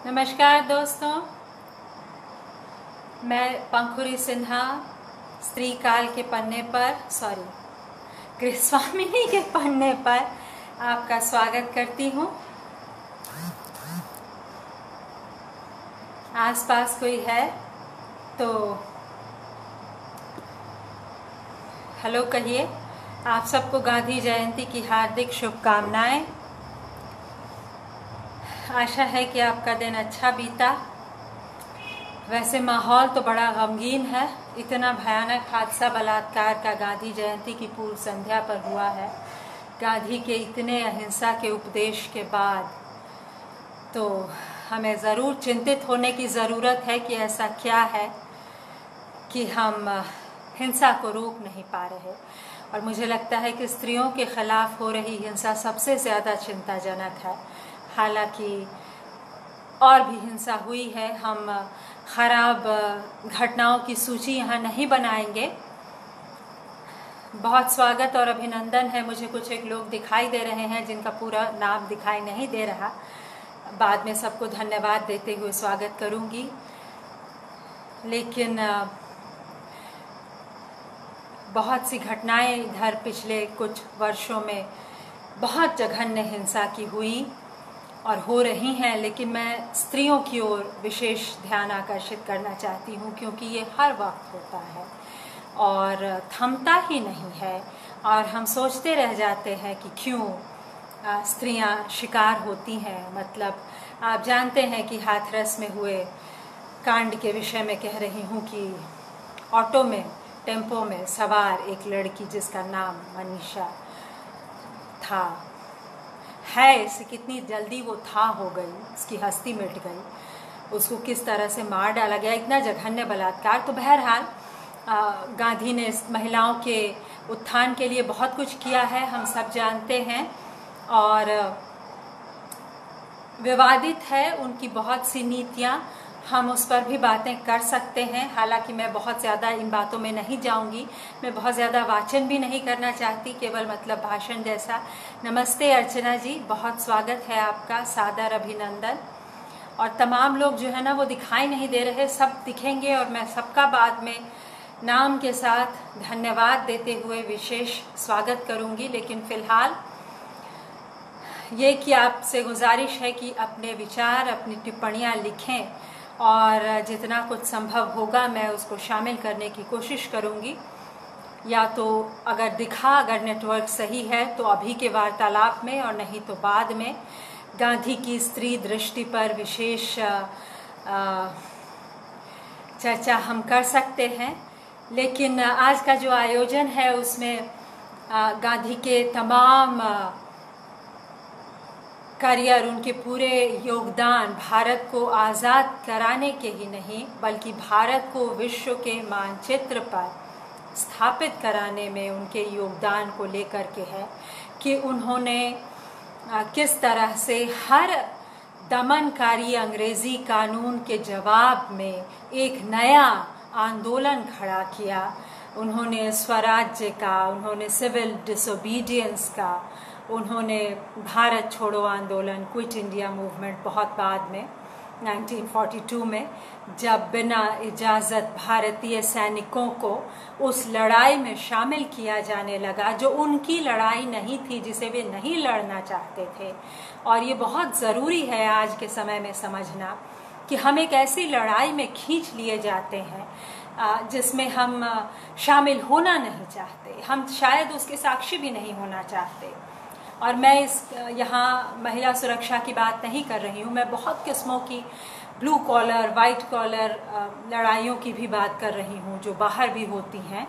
नमस्कार दोस्तों, मैं पंखुरी सिन्हा स्त्री काल के पन्ने पर गृहस्वामिनी के पन्ने पर आपका स्वागत करती हूँ। आसपास कोई है तो हेलो कहिए। आप सबको गांधी जयंती की हार्दिक शुभकामनाएं। आशा है कि आपका दिन अच्छा बीता। वैसे माहौल तो बड़ा गमगीन है। इतना भयानक हादसा बलात्कार का गांधी जयंती की पूर्व संध्या पर हुआ है। गांधी के इतने अहिंसा के उपदेश के बाद तो हमें ज़रूर चिंतित होने की ज़रूरत है कि ऐसा क्या है कि हम हिंसा को रोक नहीं पा रहे। और मुझे लगता है कि स्त्रियों के खिलाफ हो रही हिंसा सबसे ज़्यादा चिंताजनक है। हालांकि और भी हिंसा हुई है। हम खराब घटनाओं की सूची यहाँ नहीं बनाएंगे। बहुत स्वागत और अभिनंदन है। मुझे कुछ एक लोग दिखाई दे रहे हैं जिनका पूरा नाम दिखाई नहीं दे रहा। बाद में सबको धन्यवाद देते हुए स्वागत करूँगी। लेकिन बहुत सी घटनाएं इधर पिछले कुछ वर्षों में बहुत जघन्य हिंसा की हुई और हो रही हैं, लेकिन मैं स्त्रियों की ओर विशेष ध्यान आकर्षित करना चाहती हूँ, क्योंकि ये हर वक्त होता है और थमता ही नहीं है। और हम सोचते रह जाते हैं कि क्यों स्त्रियाँ शिकार होती हैं। मतलब आप जानते हैं कि हाथरस में हुए कांड के विषय में कह रही हूँ कि ऑटो में टेम्पो में सवार एक लड़की जिसका नाम मनीषा था है, इसे कितनी जल्दी वो था हो गई, उसकी हस्ती मिट गई। उसको किस तरह से मार डाला गया, इतना जघन्य बलात्कार। तो बहरहाल गांधी ने महिलाओं के उत्थान के लिए बहुत कुछ किया है, हम सब जानते हैं। और विवादित है उनकी बहुत सी नीतियाँ, हम उस पर भी बातें कर सकते हैं। हालांकि मैं बहुत ज़्यादा इन बातों में नहीं जाऊंगी। मैं बहुत ज़्यादा वाचन भी नहीं करना चाहती, केवल मतलब भाषण जैसा। नमस्ते अर्चना जी, बहुत स्वागत है आपका, सादर अभिनंदन। और तमाम लोग जो है ना वो दिखाई नहीं दे रहे, सब दिखेंगे और मैं सबका बाद में नाम के साथ धन्यवाद देते हुए विशेष स्वागत करूँगी। लेकिन फ़िलहाल ये कि आपसे गुजारिश है कि अपने विचार, अपनी टिप्पणियाँ लिखें और जितना कुछ संभव होगा मैं उसको शामिल करने की कोशिश करूँगी। या तो अगर नेटवर्क सही है तो अभी के वार्तालाप में, और नहीं तो बाद में गांधी की स्त्री दृष्टि पर विशेष चर्चा हम कर सकते हैं। लेकिन आज का जो आयोजन है उसमें गांधी के तमाम करियर, उनके पूरे योगदान भारत को आज़ाद कराने के ही नहीं बल्कि भारत को विश्व के मानचित्र पर स्थापित कराने में उनके योगदान को लेकर के है कि उन्होंने किस तरह से हर दमनकारी अंग्रेज़ी कानून के जवाब में एक नया आंदोलन खड़ा किया। उन्होंने स्वराज्य का, उन्होंने सिविल डिसोबीडियंस का, उन्होंने भारत छोड़ो आंदोलन, क्विट इंडिया मूवमेंट बहुत बाद में 1942 में, जब बिना इजाज़त भारतीय सैनिकों को उस लड़ाई में शामिल किया जाने लगा जो उनकी लड़ाई नहीं थी, जिसे वे नहीं लड़ना चाहते थे। और ये बहुत ज़रूरी है आज के समय में समझना कि हम एक ऐसी लड़ाई में खींच लिए जाते हैं जिसमें हम शामिल होना नहीं चाहते, हम शायद उसके साक्षी भी नहीं होना चाहते। और मैं यहाँ महिला सुरक्षा की बात नहीं कर रही हूँ, मैं बहुत किस्मों की ब्लू कॉलर, वाइट कॉलर लड़ाइयों की भी बात कर रही हूँ जो बाहर भी होती हैं।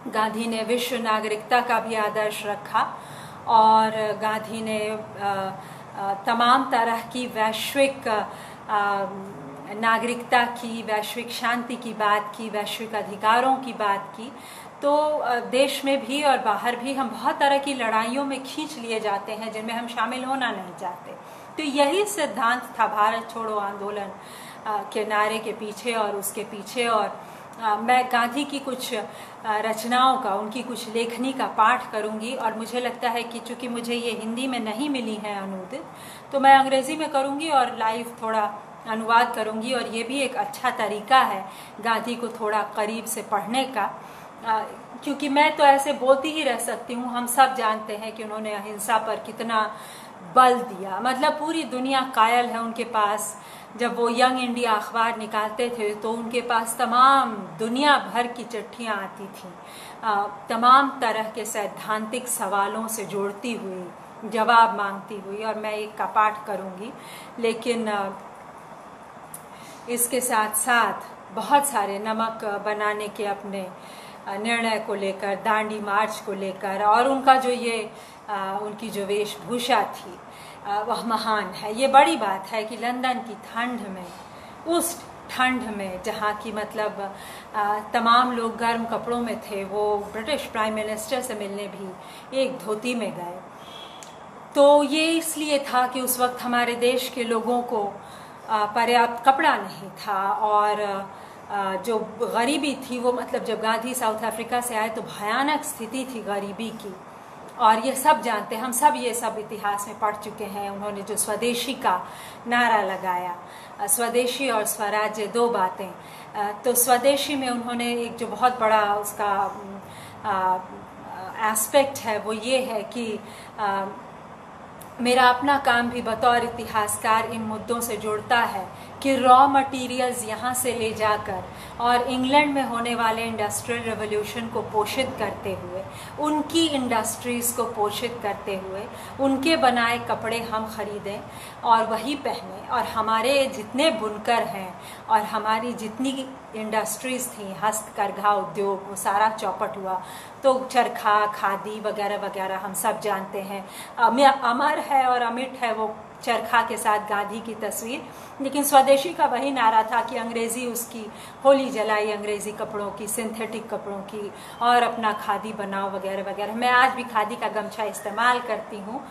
गांधी ने विश्व नागरिकता का भी आदर्श रखा और गांधी ने तमाम तरह की वैश्विक नागरिकता की, वैश्विक शांति की बात की, वैश्विक अधिकारों की बात की। तो देश में भी और बाहर भी हम बहुत तरह की लड़ाइयों में खींच लिए जाते हैं जिनमें हम शामिल होना नहीं चाहते। तो यही सिद्धांत था भारत छोड़ो आंदोलन के नारे के पीछे और उसके पीछे। और मैं गांधी की कुछ रचनाओं का, उनकी कुछ लेखनी का पाठ करूंगी। और मुझे लगता है कि चूंकि मुझे ये हिंदी में नहीं मिली है अनुदित, तो मैं अंग्रेज़ी में करूंगी और लाइव थोड़ा अनुवाद करूंगी। और ये भी एक अच्छा तरीका है गांधी को थोड़ा करीब से पढ़ने का, क्योंकि मैं तो ऐसे बोलती ही रह सकती हूँ। हम सब जानते हैं कि उन्होंने अहिंसा पर कितना बल दिया, मतलब पूरी दुनिया कायल है उनके पास। जब वो यंग इंडिया अखबार निकालते थे तो उनके पास तमाम दुनिया भर की चिट्ठियाँ आती थीं, तमाम तरह के सैद्धांतिक सवालों से जोड़ती हुई, जवाब मांगती हुई। और मैं एक का पाठ करूँगी, लेकिन इसके साथ साथ बहुत सारे नमक बनाने के अपने निर्णय को लेकर, दांडी मार्च को लेकर, और उनका जो ये उनकी जो वेशभूषा थी वह महान है। ये बड़ी बात है कि लंदन की ठंड में, उस ठंड में जहाँ की मतलब तमाम लोग गर्म कपड़ों में थे, वो ब्रिटिश प्राइम मिनिस्टर से मिलने भी एक धोती में गए। तो ये इसलिए था कि उस वक्त हमारे देश के लोगों को पर्याप्त कपड़ा नहीं था, और जो गरीबी थी वो, मतलब जब गांधी साउथ अफ्रीका से आए तो भयानक स्थिति थी गरीबी की। और ये सब जानते हैं, हम सब ये सब इतिहास में पढ़ चुके हैं। उन्होंने जो स्वदेशी का नारा लगाया, स्वदेशी और स्वराज्य दो बातें, तो स्वदेशी में उन्होंने एक जो बहुत बड़ा उसका एस्पेक्ट है वो ये है कि मेरा अपना काम भी बतौर इतिहासकार इन मुद्दों से जुड़ता है कि रॉ मटेरियल्स यहाँ से ले जाकर और इंग्लैंड में होने वाले इंडस्ट्रियल रेवोल्यूशन को पोषित करते हुए, उनकी इंडस्ट्रीज़ को पोषित करते हुए उनके बनाए कपड़े हम खरीदें और वही पहने। और हमारे जितने बुनकर हैं और हमारी जितनी इंडस्ट्रीज़ थी, हस्तकरघा उद्योग, वो सारा चौपट हुआ। तो चरखा, खादी वगैरह वगैरह हम सब जानते हैं। अमर है और अमिट है वो चरखा के साथ गांधी की तस्वीर। लेकिन स्वदेशी का वही नारा था कि अंग्रेज़ी उसकी होली जलाई, अंग्रेज़ी कपड़ों की, सिंथेटिक कपड़ों की, और अपना खादी बनाओ वगैरह वगैरह। मैं आज भी खादी का गमछा इस्तेमाल करती हूँ,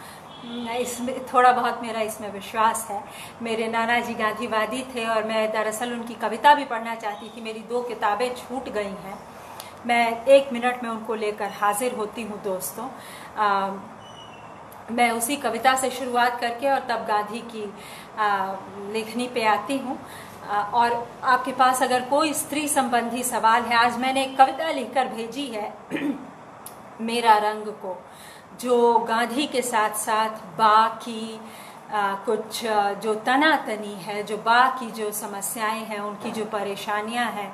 इसमें थोड़ा बहुत मेरा इसमें विश्वास है। मेरे नाना जी गांधीवादी थे और मैं दरअसल उनकी कविता भी पढ़ना चाहती थी। मेरी 2 किताबें छूट गई हैं, मैं 1 मिनट में उनको लेकर हाजिर होती हूँ दोस्तों। मैं उसी कविता से शुरुआत करके और तब गांधी की लेखनी पे आती हूँ। और आपके पास अगर कोई स्त्री संबंधी सवाल है, आज मैंने एक कविता लिखकर भेजी है मेरा रंग को, जो गांधी के साथ साथ बा की कुछ जो तनातनी है, जो बा की जो समस्याएं हैं, उनकी जो परेशानियां हैं,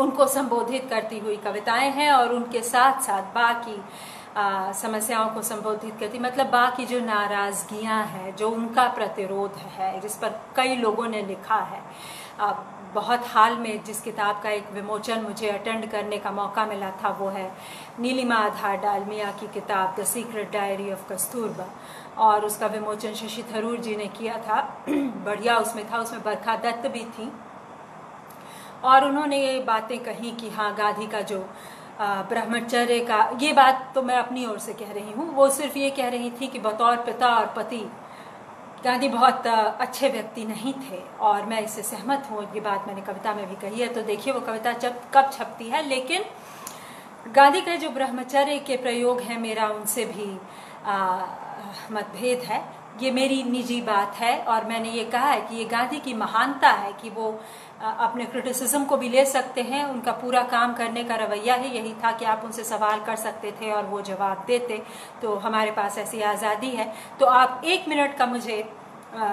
उनको संबोधित करती हुई कविताएं हैं। और उनके साथ साथ बा की समस्याओं को संबोधित करती, मतलब बा की जो नाराज़गियाँ हैं, जो उनका प्रतिरोध है, जिस पर कई लोगों ने लिखा है। बहुत हाल में जिस किताब का एक विमोचन मुझे अटेंड करने का मौका मिला था वो है नीलिमा आधार डालमिया की किताब the secret diary of Kasturba, और उसका विमोचन शशि थरूर जी ने किया था। बढ़िया उसमें था, उसमें बरखा दत्त भी थी। और उन्होंने ये बातें कही कि हाँ, गांधी का जो ब्रह्मचर्य का, ये बात तो मैं अपनी ओर से कह रही हूँ, वो सिर्फ ये कह रही थी कि बतौर पिता और पति गांधी बहुत अच्छे व्यक्ति नहीं थे। और मैं इससे सहमत हूँ, ये बात मैंने कविता में भी कही है। तो देखिए वो कविता कब छपती है। लेकिन गांधी का जो ब्रह्मचर्य के प्रयोग है, मेरा उनसे भी मतभेद है। ये मेरी निजी बात है और मैंने ये कहा है कि ये गांधी की महानता है कि वो अपने क्रिटिसिज्म को भी ले सकते हैं। उनका पूरा काम करने का रवैया ही यही था कि आप उनसे सवाल कर सकते थे और वो जवाब देते। तो हमारे पास ऐसी आज़ादी है। तो आप 1 मिनट का मुझे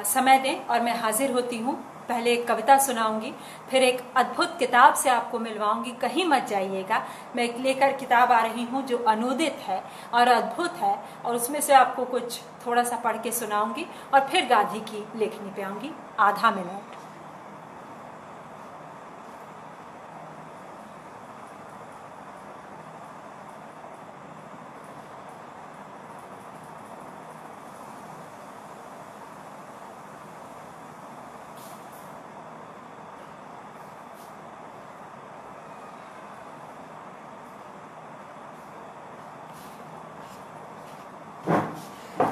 समय दें और मैं हाजिर होती हूँ। पहले एक कविता सुनाऊंगी, फिर एक अद्भुत किताब से आपको मिलवाऊंगी, कहीं मत जाइएगा। मैं लेकर किताब आ रही हूँ जो अनुदित है और अद्भुत है, और उसमें से आपको कुछ थोड़ा सा पढ़ के सुनाऊंगी और फिर गांधी की लेखनी पे आऊंगी। आधा मिनट।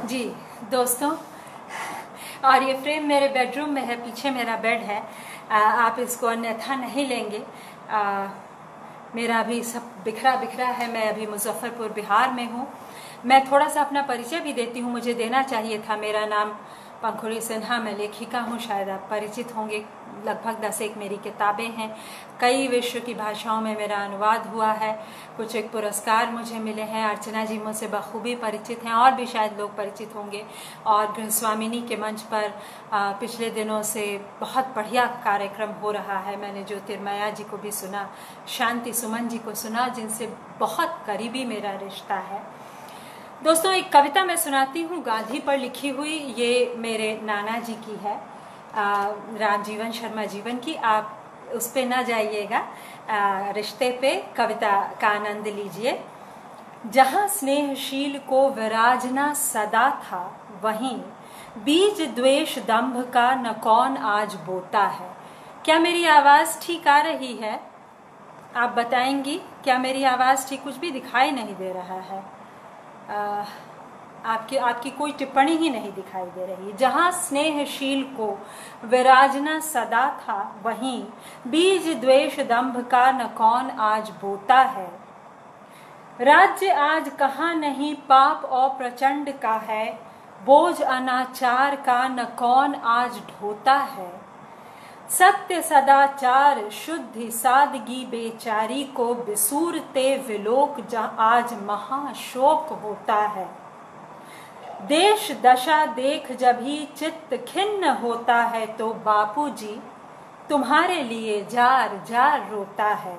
जी दोस्तों, और ये फ्रेम मेरे बेडरूम में है, पीछे मेरा बेड है। आप इसको अन्यथा नहीं लेंगे। मेरा अभी सब बिखरा बिखरा है। मैं अभी मुजफ्फरपुर बिहार में हूँ। मैं थोड़ा सा अपना परिचय भी देती हूँ, मुझे देना चाहिए था। मेरा नाम पंखुड़ी सिन्हा, मैं लेखिका हूँ, शायद आप परिचित होंगे। लगभग 10 मेरी किताबें हैं, कई विश्व की भाषाओं में मेरा अनुवाद हुआ है, कुछ एक पुरस्कार मुझे मिले हैं। अर्चना जी मुझसे बखूबी परिचित हैं, और भी शायद लोग परिचित होंगे। और गृहस्वामिनी के मंच पर पिछले दिनों से बहुत बढ़िया कार्यक्रम हो रहा है। मैंने ज्योतिर्मया जी को भी सुना, शांति सुमन जी को सुना, जिनसे बहुत करीबी मेरा रिश्ता है। दोस्तों, एक कविता मैं सुनाती हूँ गांधी पर लिखी हुई। ये मेरे नाना जी की है, रामजीवन शर्मा जीवन की। आप उस पे ना जाइएगा, रिश्ते पे कविता का आनंद लीजिए। जहाँ स्नेहशील को विराजना सदा था, वहीं बीज द्वेष दंभ का न कौन आज बोता है। क्या मेरी आवाज़ ठीक आ रही है? आप बताएंगी क्या मेरी आवाज़ ठीक? कुछ भी दिखाई नहीं दे रहा है। आपकी कोई टिप्पणी ही नहीं दिखाई दे रही। जहाँ स्नेहशील को विराजना सदा था, वहीं बीज द्वेष दंभ का न कौन आज बोता है। राज्य आज कहाँ नहीं पाप और प्रचंड का है, बोझ अनाचार का न कौन आज ढोता है। सत्य सदाचार शुद्धि सादगी बेचारी को बिसूरते विलोक आज महाशोक होता है। देश दशा देख जब ही चित्त खिन्न होता है, तो बापूजी तुम्हारे लिए जार जार रोता है।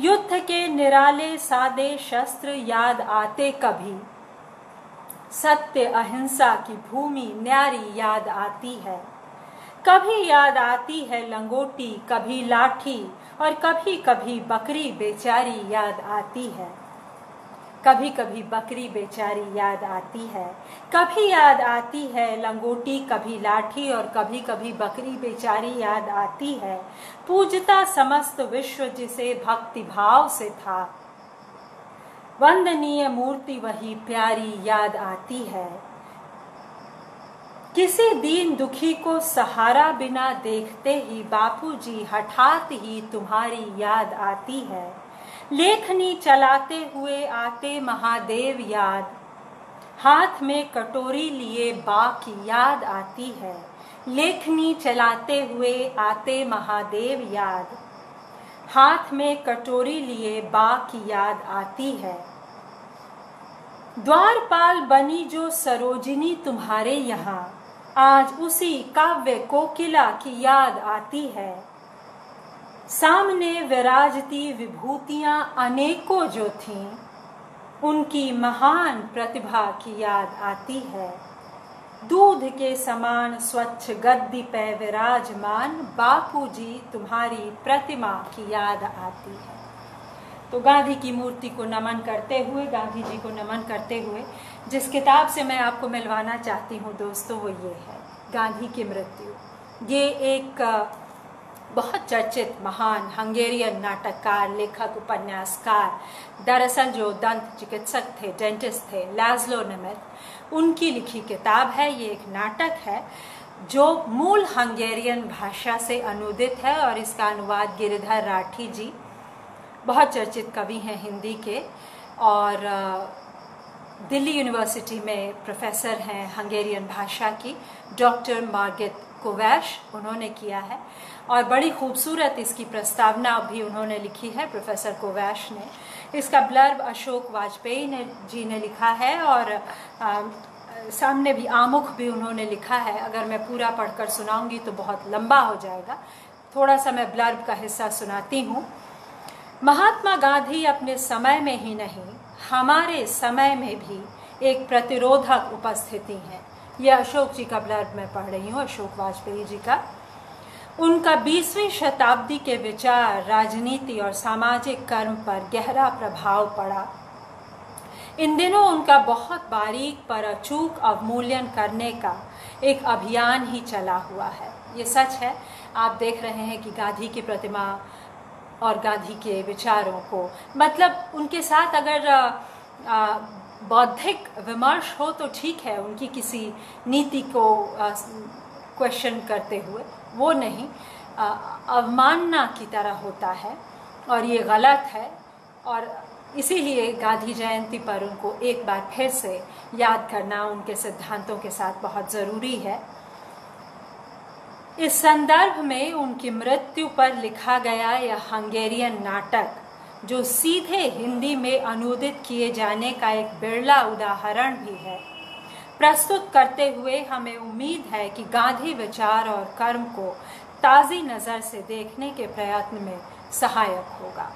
युद्ध के निराले सादे शस्त्र याद आते कभी, सत्य अहिंसा की भूमि न्यारी याद आती है। कभी याद आती है लंगोटी, कभी लाठी, और कभी कभी बकरी बेचारी याद आती है। कभी कभी बकरी बेचारी याद आती है। कभी याद आती है लंगोटी, कभी लाठी, और कभी कभी बकरी बेचारी याद आती है। पूजता समस्त विश्व जिसे भक्ति भाव से था, वंदनीय मूर्ति वही प्यारी याद आती है। किसी दीन दुखी को सहारा बिना देखते ही बापूजी हठात ही तुम्हारी याद आती है। लेखनी चलाते हुए आते महादेव याद, हाथ में कटोरी लिए बा की याद आती है। लेखनी चलाते हुए आते महादेव याद, हाथ में कटोरी लिए बा की याद आती है। द्वारपाल बनी जो सरोजिनी तुम्हारे यहाँ, आज उसी काव्य कोकिला की याद आती है। सामने विराजती विभूतियां अनेकों जो थीं, उनकी महान प्रतिभा की याद आती है। दूध के समान स्वच्छ गद्दी पे विराजमान, बापूजी तुम्हारी प्रतिमा की याद आती है। तो गांधी की मूर्ति को नमन करते हुए, गांधी जी को नमन करते हुए, जिस किताब से मैं आपको मिलवाना चाहती हूँ दोस्तों, वो ये है, गांधी की मृत्यु। ये एक बहुत चर्चित महान हंगेरियन नाटककार, लेखक, उपन्यासकार, दरअसल जो दंत चिकित्सक थे, डेंटिस्ट थे, लाज़लो नेमेथ, उनकी लिखी किताब है। ये एक नाटक है जो मूल हंगेरियन भाषा से अनुदित है, और इसका अनुवाद गिरिधर राठी जी, बहुत चर्चित कवि हैं हिंदी के, और दिल्ली यूनिवर्सिटी में प्रोफेसर हैं हंगेरियन भाषा की, डॉक्टर मार्गेट कोवैश, उन्होंने किया है। और बड़ी खूबसूरत इसकी प्रस्तावना भी उन्होंने लिखी है, प्रोफेसर कोवैश ने। इसका ब्लर्ब अशोक वाजपेयी जी ने लिखा है, और सामने भी आमुख भी उन्होंने लिखा है। अगर मैं पूरा पढ़कर सुनाऊंगी तो बहुत लंबा हो जाएगा, थोड़ा सा मैं ब्लर्ब का हिस्सा सुनाती हूँ। महात्मा गांधी अपने समय में ही नहीं, हमारे समय में भी एक प्रतिरोधक उपस्थिति है। यह अशोक जी का ब्लर्ब मैं पढ़ रही हूँ, अशोक वाजपेयी जी का। उनका 20वीं शताब्दी के विचार, राजनीति और सामाजिक कर्म पर गहरा प्रभाव पड़ा। इन दिनों उनका बहुत बारीक पर अचूक अवमूल्यन करने का एक अभियान ही चला हुआ है। ये सच है। आप देख रहे हैं कि गांधी की प्रतिमा और गांधी के विचारों को, मतलब उनके साथ अगर बौद्धिक विमर्श हो तो ठीक है, उनकी किसी नीति को क्वेश्चन करते हुए, वो नहीं, अवमानना की तरह होता है और ये गलत है। और इसीलिए गांधी जयंती पर उनको एक बार फिर से याद करना उनके सिद्धांतों के साथ बहुत ज़रूरी है। इस संदर्भ में उनकी मृत्यु पर लिखा गया यह हंगेरियन नाटक, जो सीधे हिंदी में अनुदित किए जाने का एक बिरला उदाहरण भी है, प्रस्तुत करते हुए हमें उम्मीद है कि गांधी विचार और कर्म को ताज़ी नज़र से देखने के प्रयत्न में सहायक होगा।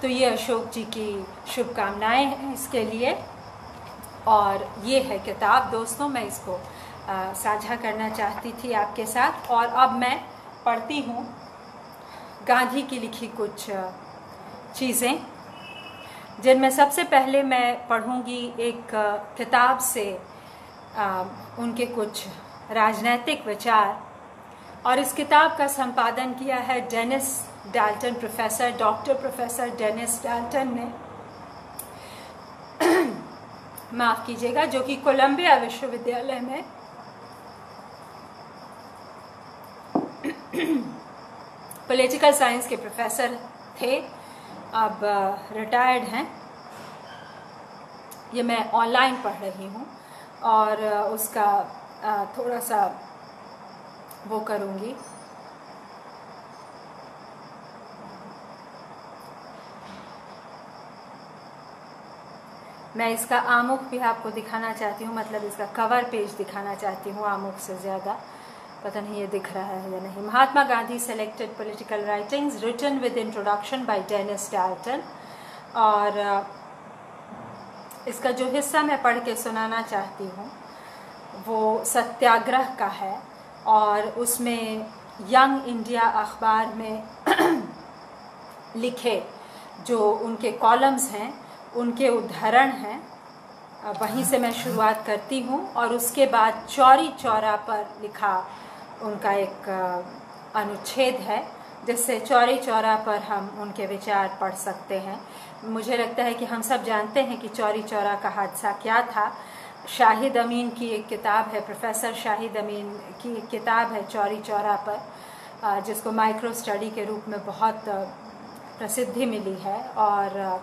तो ये अशोक जी की शुभकामनाएं हैं इसके लिए। और ये है किताब दोस्तों, मैं इसको साझा करना चाहती थी आपके साथ। और अब मैं पढ़ती हूँ गांधी की लिखी कुछ चीज़ें, जिनमें सबसे पहले मैं पढ़ूँगी एक किताब से उनके कुछ राजनैतिक विचार। और इस किताब का संपादन किया है Dennis Dalton, doctor professor Dennis Dalton ने, माफ़ कीजिएगा, जो कि कोलंबिया विश्वविद्यालय में पॉलिटिकल साइंस के प्रोफेसर थे, अब रिटायर्ड हैं। ये मैं ऑनलाइन पढ़ रही हूँ और उसका थोड़ा सा वो करूँगी। मैं इसका आमुख भी आपको दिखाना चाहती हूँ, मतलब इसका कवर पेज दिखाना चाहती हूँ आमुख से ज़्यादा। पता नहीं ये दिख रहा है या नहीं। Mahatma Gandhi selected political writings written with introduction by Dennis Dalton. और इसका जो हिस्सा मैं पढ़ के सुनाना चाहती हूँ वो सत्याग्रह का है, और उसमें यंग इंडिया अखबार में लिखे जो उनके कॉलम्स हैं उनके उद्धरण हैं। वहीं से मैं शुरुआत करती हूँ और उसके बाद चौरी चौरा पर लिखा उनका एक अनुच्छेद है, जिससे चौरी चौरा पर हम उनके विचार पढ़ सकते हैं। मुझे लगता है कि हम सब जानते हैं कि चौरी चौरा का हादसा क्या था। शाहिद अमीन की एक किताब है, प्रोफेसर शाहिद अमीन की एक किताब है चौरी चौरा पर, जिसको माइक्रो स्टडी के रूप में बहुत प्रसिद्धि मिली है। और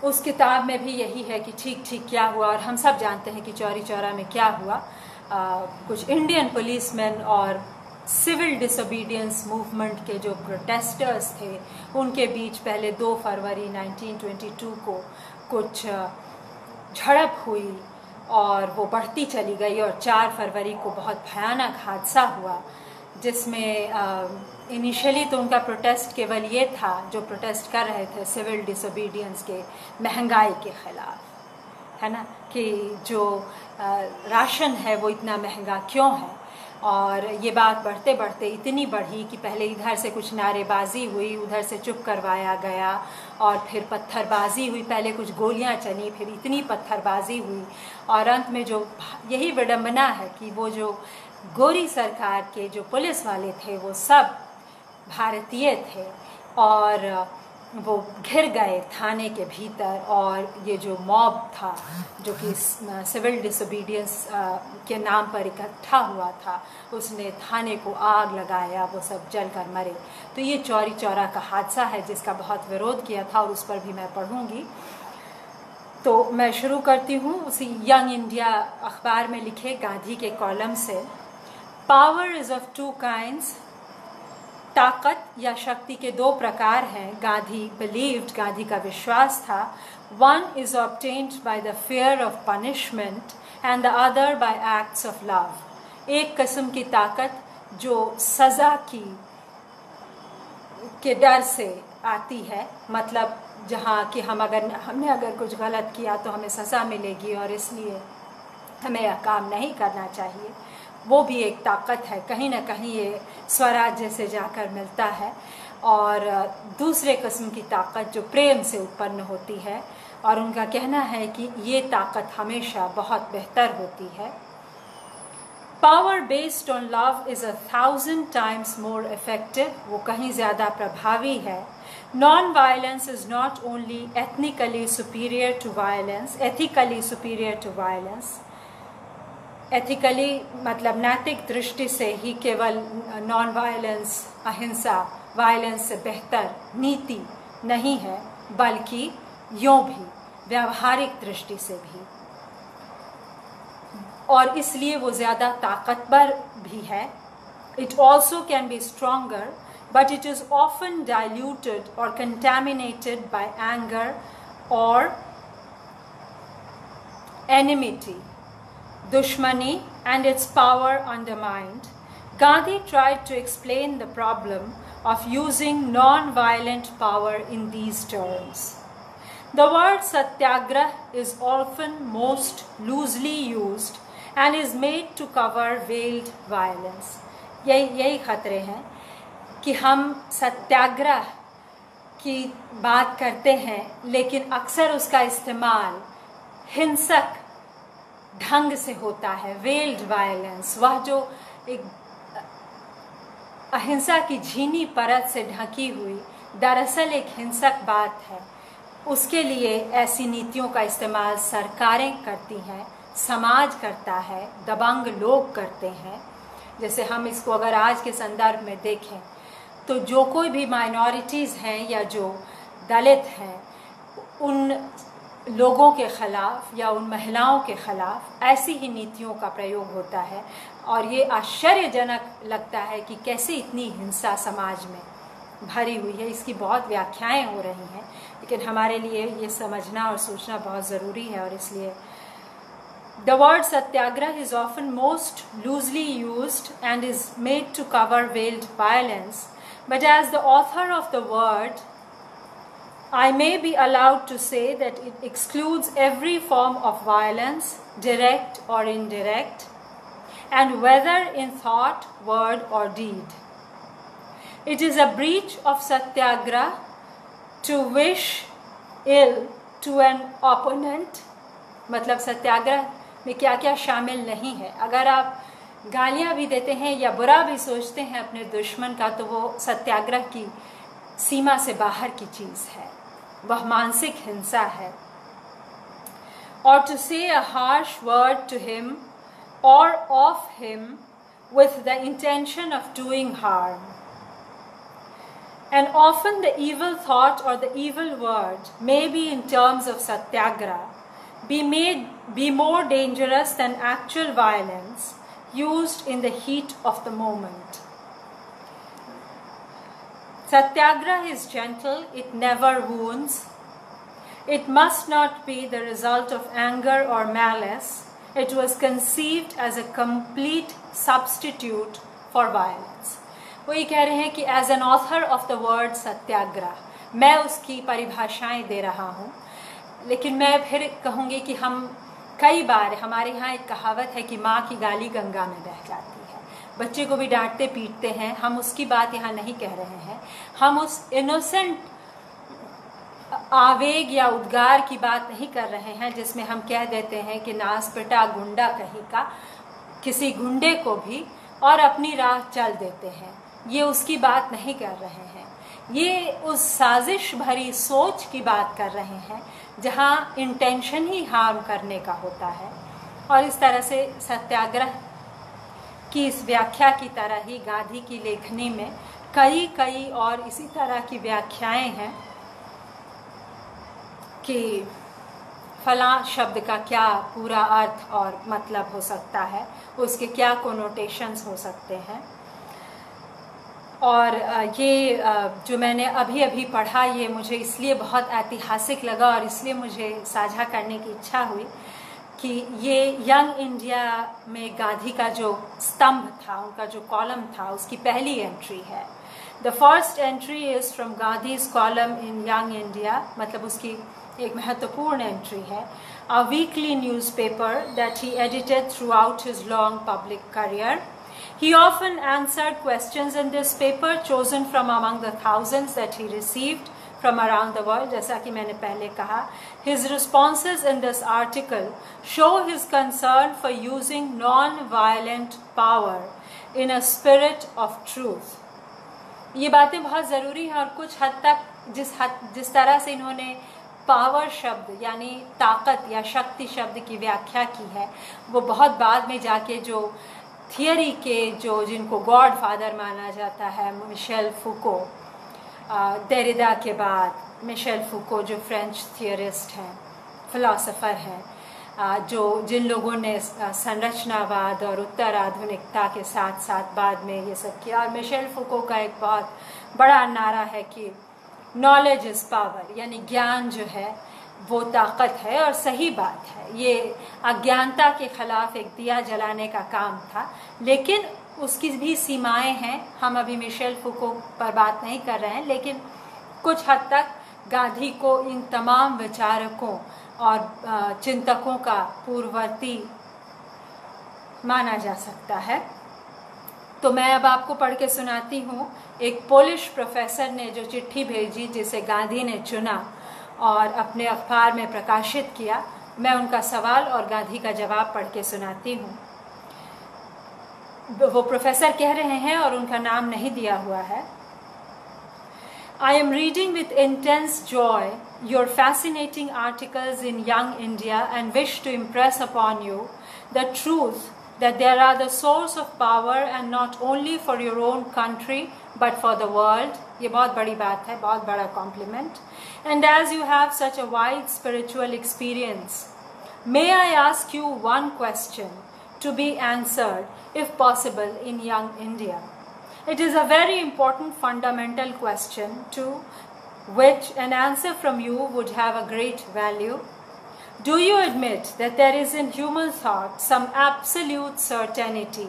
उस किताब में भी यही है कि ठीक ठीक क्या हुआ, और हम सब जानते हैं कि चौरी चौरा में क्या हुआ। कुछ इंडियन पुलिसमैन और सिविल डिसोबीडियंस मूवमेंट के जो प्रोटेस्टर्स थे उनके बीच पहले 2 फरवरी 1922 को कुछ झड़प हुई और वो बढ़ती चली गई, और 4 फरवरी को बहुत भयानक हादसा हुआ, जिसमें इनिशियली तो उनका प्रोटेस्ट केवल ये था, जो प्रोटेस्ट कर रहे थे सिविल डिसोबीडियंस के महंगाई के ख़िलाफ़, है ना, कि जो राशन है वो इतना महंगा क्यों है। और ये बात बढ़ते बढ़ते इतनी बढ़ी कि पहले इधर से कुछ नारेबाजी हुई, उधर से चुप करवाया गया, और फिर पत्थरबाजी हुई। पहले कुछ गोलियां चली, फिर इतनी पत्थरबाजी हुई, और अंत में जो यही विडंबना है कि वो जो गोरी सरकार के जो पुलिस वाले थे वो सब भारतीय थे, और वो घिर गए थाने के भीतर। और ये जो मॉब था जो कि सिविल डिसोबीडियंस के नाम पर इकट्ठा हुआ था, उसने थाने को आग लगाया, वो सब जलकर मरे। तो ये चौरी चौरा का हादसा है जिसका बहुत विरोध किया था, और उस पर भी मैं पढ़ूंगी। तो मैं शुरू करती हूँ उसी यंग इंडिया अखबार में लिखे गांधी के कॉलम से। Power is of 2 kinds. ताकत या शक्ति के 2 प्रकार हैं, गांधी बिलीव्ड, गांधी का विश्वास था। One is obtained by the fear of punishment and the other by acts of love. एक किस्म की ताकत जो सज़ा के डर से आती है, मतलब जहाँ कि हमने अगर कुछ गलत किया तो हमें सज़ा मिलेगी और इसलिए हमें यह काम नहीं करना चाहिए, वो भी एक ताकत है। कहीं ना कहीं ये स्वराज्य से जाकर मिलता है। और दूसरे किस्म की ताकत जो प्रेम से उत्पन्न होती है, और उनका कहना है कि ये ताकत हमेशा बहुत बेहतर होती है। Power based on love is 1000 times more effective. वो कहीं ज़्यादा प्रभावी है। Non violence is not only ethnically superior to violence, ethically superior to violence. Ethically मतलब नैतिक दृष्टि से ही केवल नॉन वायलेंस, अहिंसा, वायलेंस से बेहतर नीति नहीं है, बल्कि यूँ भी व्यावहारिक दृष्टि से भी, और इसलिए वो ज़्यादा ताकतवर भी है. It also can be stronger, but it is often diluted or contaminated by anger or enmity, dushmani, and its power undermined. Gandhi tried to explain the problem of using non-violent power in these terms. The word satyagrah is often most loosely used and is made to cover veiled violence. यही खतरे हैं कि हम सत्याग्रह की बात करते हैं, लेकिन अक्सर उसका इस्तेमाल हिंसक ढंग से होता है. वेल्ड वायलेंस, वह जो एक अहिंसा की झीनी परत से ढकी हुई दरअसल एक हिंसक बात है, उसके लिए ऐसी नीतियों का इस्तेमाल सरकारें करती हैं, समाज करता है, दबंग लोग करते हैं. जैसे हम इसको अगर आज के संदर्भ में देखें तो जो कोई भी माइनॉरिटीज़ हैं या जो दलित हैं, उन लोगों के ख़िलाफ़ या उन महिलाओं के ख़िलाफ़ ऐसी ही नीतियों का प्रयोग होता है. और ये आश्चर्यजनक लगता है कि कैसे इतनी हिंसा समाज में भरी हुई है. इसकी बहुत व्याख्याएं हो रही हैं, लेकिन हमारे लिए ये समझना और सोचना बहुत ज़रूरी है. और इसलिए the word satyagrah is often most loosely used and is made to cover veiled violence. But as the author of the word, I may be allowed to say that it excludes every form of violence, direct or indirect, and whether in thought, word or deed. It is a breach of satyagrah to wish ill to an opponent. मतलब सत्याग्रह में क्या क्या शामिल नहीं है. अगर आप गालियाँ भी देते हैं या बुरा भी सोचते हैं अपने दुश्मन का, तो वो सत्याग्रह की सीमा से बाहर की चीज़ है, वह मानसिक हिंसा है. Or to say a harsh word to him or of him with the intention of doing harm. And often the evil thought or the evil word may be in terms of satyagrah be more dangerous than actual violence used in the heat of the moment. Satyagrah is gentle, it never wounds. It must not be the result of anger or malice. It was conceived as a complete substitute for violence. वो ये कह रहे हैं कि as an author of the word सत्याग्रह, मैं उसकी परिभाषाएं दे रहा हूँ, लेकिन मैं फिर कहूँगी कि हम कई बार, हमारे यहाँ एक कहावत है कि माँ की गाली गंगा में बह जाती है. बच्चे को भी डांटते पीटते हैं, हम उसकी बात यहाँ नहीं कह रहे हैं. हम उस इनोसेंट आवेग या उद्गार की बात नहीं कर रहे हैं जिसमें हम कह देते हैं कि नास पिटा गुंडा कहीं का, किसी गुंडे को भी, और अपनी राह चल देते हैं. ये उसकी बात नहीं कर रहे हैं. ये उस साजिश भरी सोच की बात कर रहे हैं जहाँ इंटेंशन ही हार्म करने का होता है. और इस तरह से सत्याग्रह की इस व्याख्या की तरह ही गांधी की लेखनी में कई और इसी तरह की व्याख्याएं हैं कि फलां शब्द का क्या पूरा अर्थ और मतलब हो सकता है, उसके क्या कोनोटेशंस हो सकते हैं. और ये जो मैंने अभी पढ़ा, ये मुझे इसलिए बहुत ऐतिहासिक लगा और इसलिए मुझे साझा करने की इच्छा हुई कि ये यंग इंडिया में गांधी का जो स्तंभ था, उनका जो कॉलम था, उसकी पहली एंट्री है. The first entry is from Gandhi's column in young India, मतलब उसकी एक महत्वपूर्ण एंट्री है. A weekly newspaper that he edited through out his long public career. He often answered questions in this paper chosen from among the thousands that he received from around the world. जैसा कि मैंने पहले कहा, his responses in this article show his concern for using non-violent power in a spirit of truth. ये बातें बहुत ज़रूरी हैं और कुछ हद तक जिस तरह से इन्होंने पावर शब्द यानी ताकत या शक्ति शब्द की व्याख्या की है वो बहुत बाद में जाके जो थियरी के जो जिनको गॉड फादर माना जाता है मिशेल फूको, डेरिडा के बाद मिशेल फूको जो फ्रेंच थियरिस्ट हैं, फिलोसोफर हैं, जिन लोगों ने संरचनावाद और उत्तर आधुनिकता के साथ साथ बाद में ये सब किया। और मिशेल फूको का एक बहुत बड़ा नारा है कि नॉलेज इज़ पावर, यानी ज्ञान जो है वो ताकत है, और सही बात है। ये अज्ञानता के खिलाफ एक दिया जलाने का काम था, लेकिन उसकी भी सीमाएं हैं। हम अभी मिशेल फूको पर बात नहीं कर रहे हैं, लेकिन कुछ हद तक गांधी को इन तमाम विचारकों और चिंतकों का पूर्ववर्ती माना जा सकता है। तो मैं अब आपको पढ़ के सुनाती हूँ। एक पोलिश प्रोफेसर ने जो चिट्ठी भेजी जिसे गांधी ने चुना और अपने अखबार में प्रकाशित किया, मैं उनका सवाल और गांधी का जवाब पढ़ के सुनाती हूँ। वो प्रोफेसर कह रहे हैं और उनका नाम नहीं दिया हुआ है। I am reading with intense joy your fascinating articles in Young India and wish to impress upon you the truth that there are the source of power and not only for your own country but for the world. ये बहुत बड़ी बात है, बहुत बड़ा compliment. And as you have such a wide spiritual experience, may I ask you one question to be answered, if possible, in Young India. It is a very important fundamental question to which an answer from you would have a great value. Do you admit that there is in human thought some absolute certainty,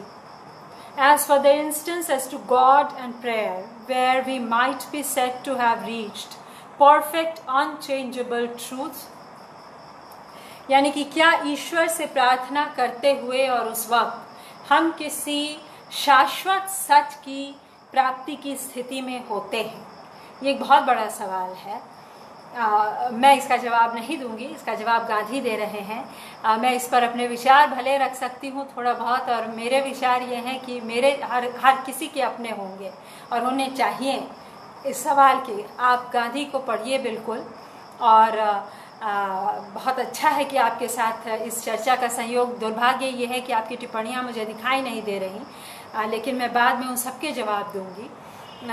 as for the instance as to God and prayer, where we might be said to have reached perfect unchangeable truth? यानी कि क्या ईश्वर से प्रार्थना करते हुए और उस वक्त हम किसी शाश्वत सच की प्राप्ति की स्थिति में होते हैं? ये एक बहुत बड़ा सवाल है। मैं इसका जवाब नहीं दूंगी, इसका जवाब गांधी दे रहे हैं। मैं इस पर अपने विचार भले रख सकती हूँ थोड़ा बहुत, और मेरे विचार ये हैं कि मेरे हर किसी के अपने होंगे और होने चाहिए इस सवाल के। आप गांधी को पढ़िए बिल्कुल, और बहुत अच्छा है कि आपके साथ इस चर्चा का संयोग। दुर्भाग्य ये है कि आपकी टिप्पणियाँ मुझे दिखाई नहीं दे रही, लेकिन मैं बाद में उन सबके जवाब दूंगी।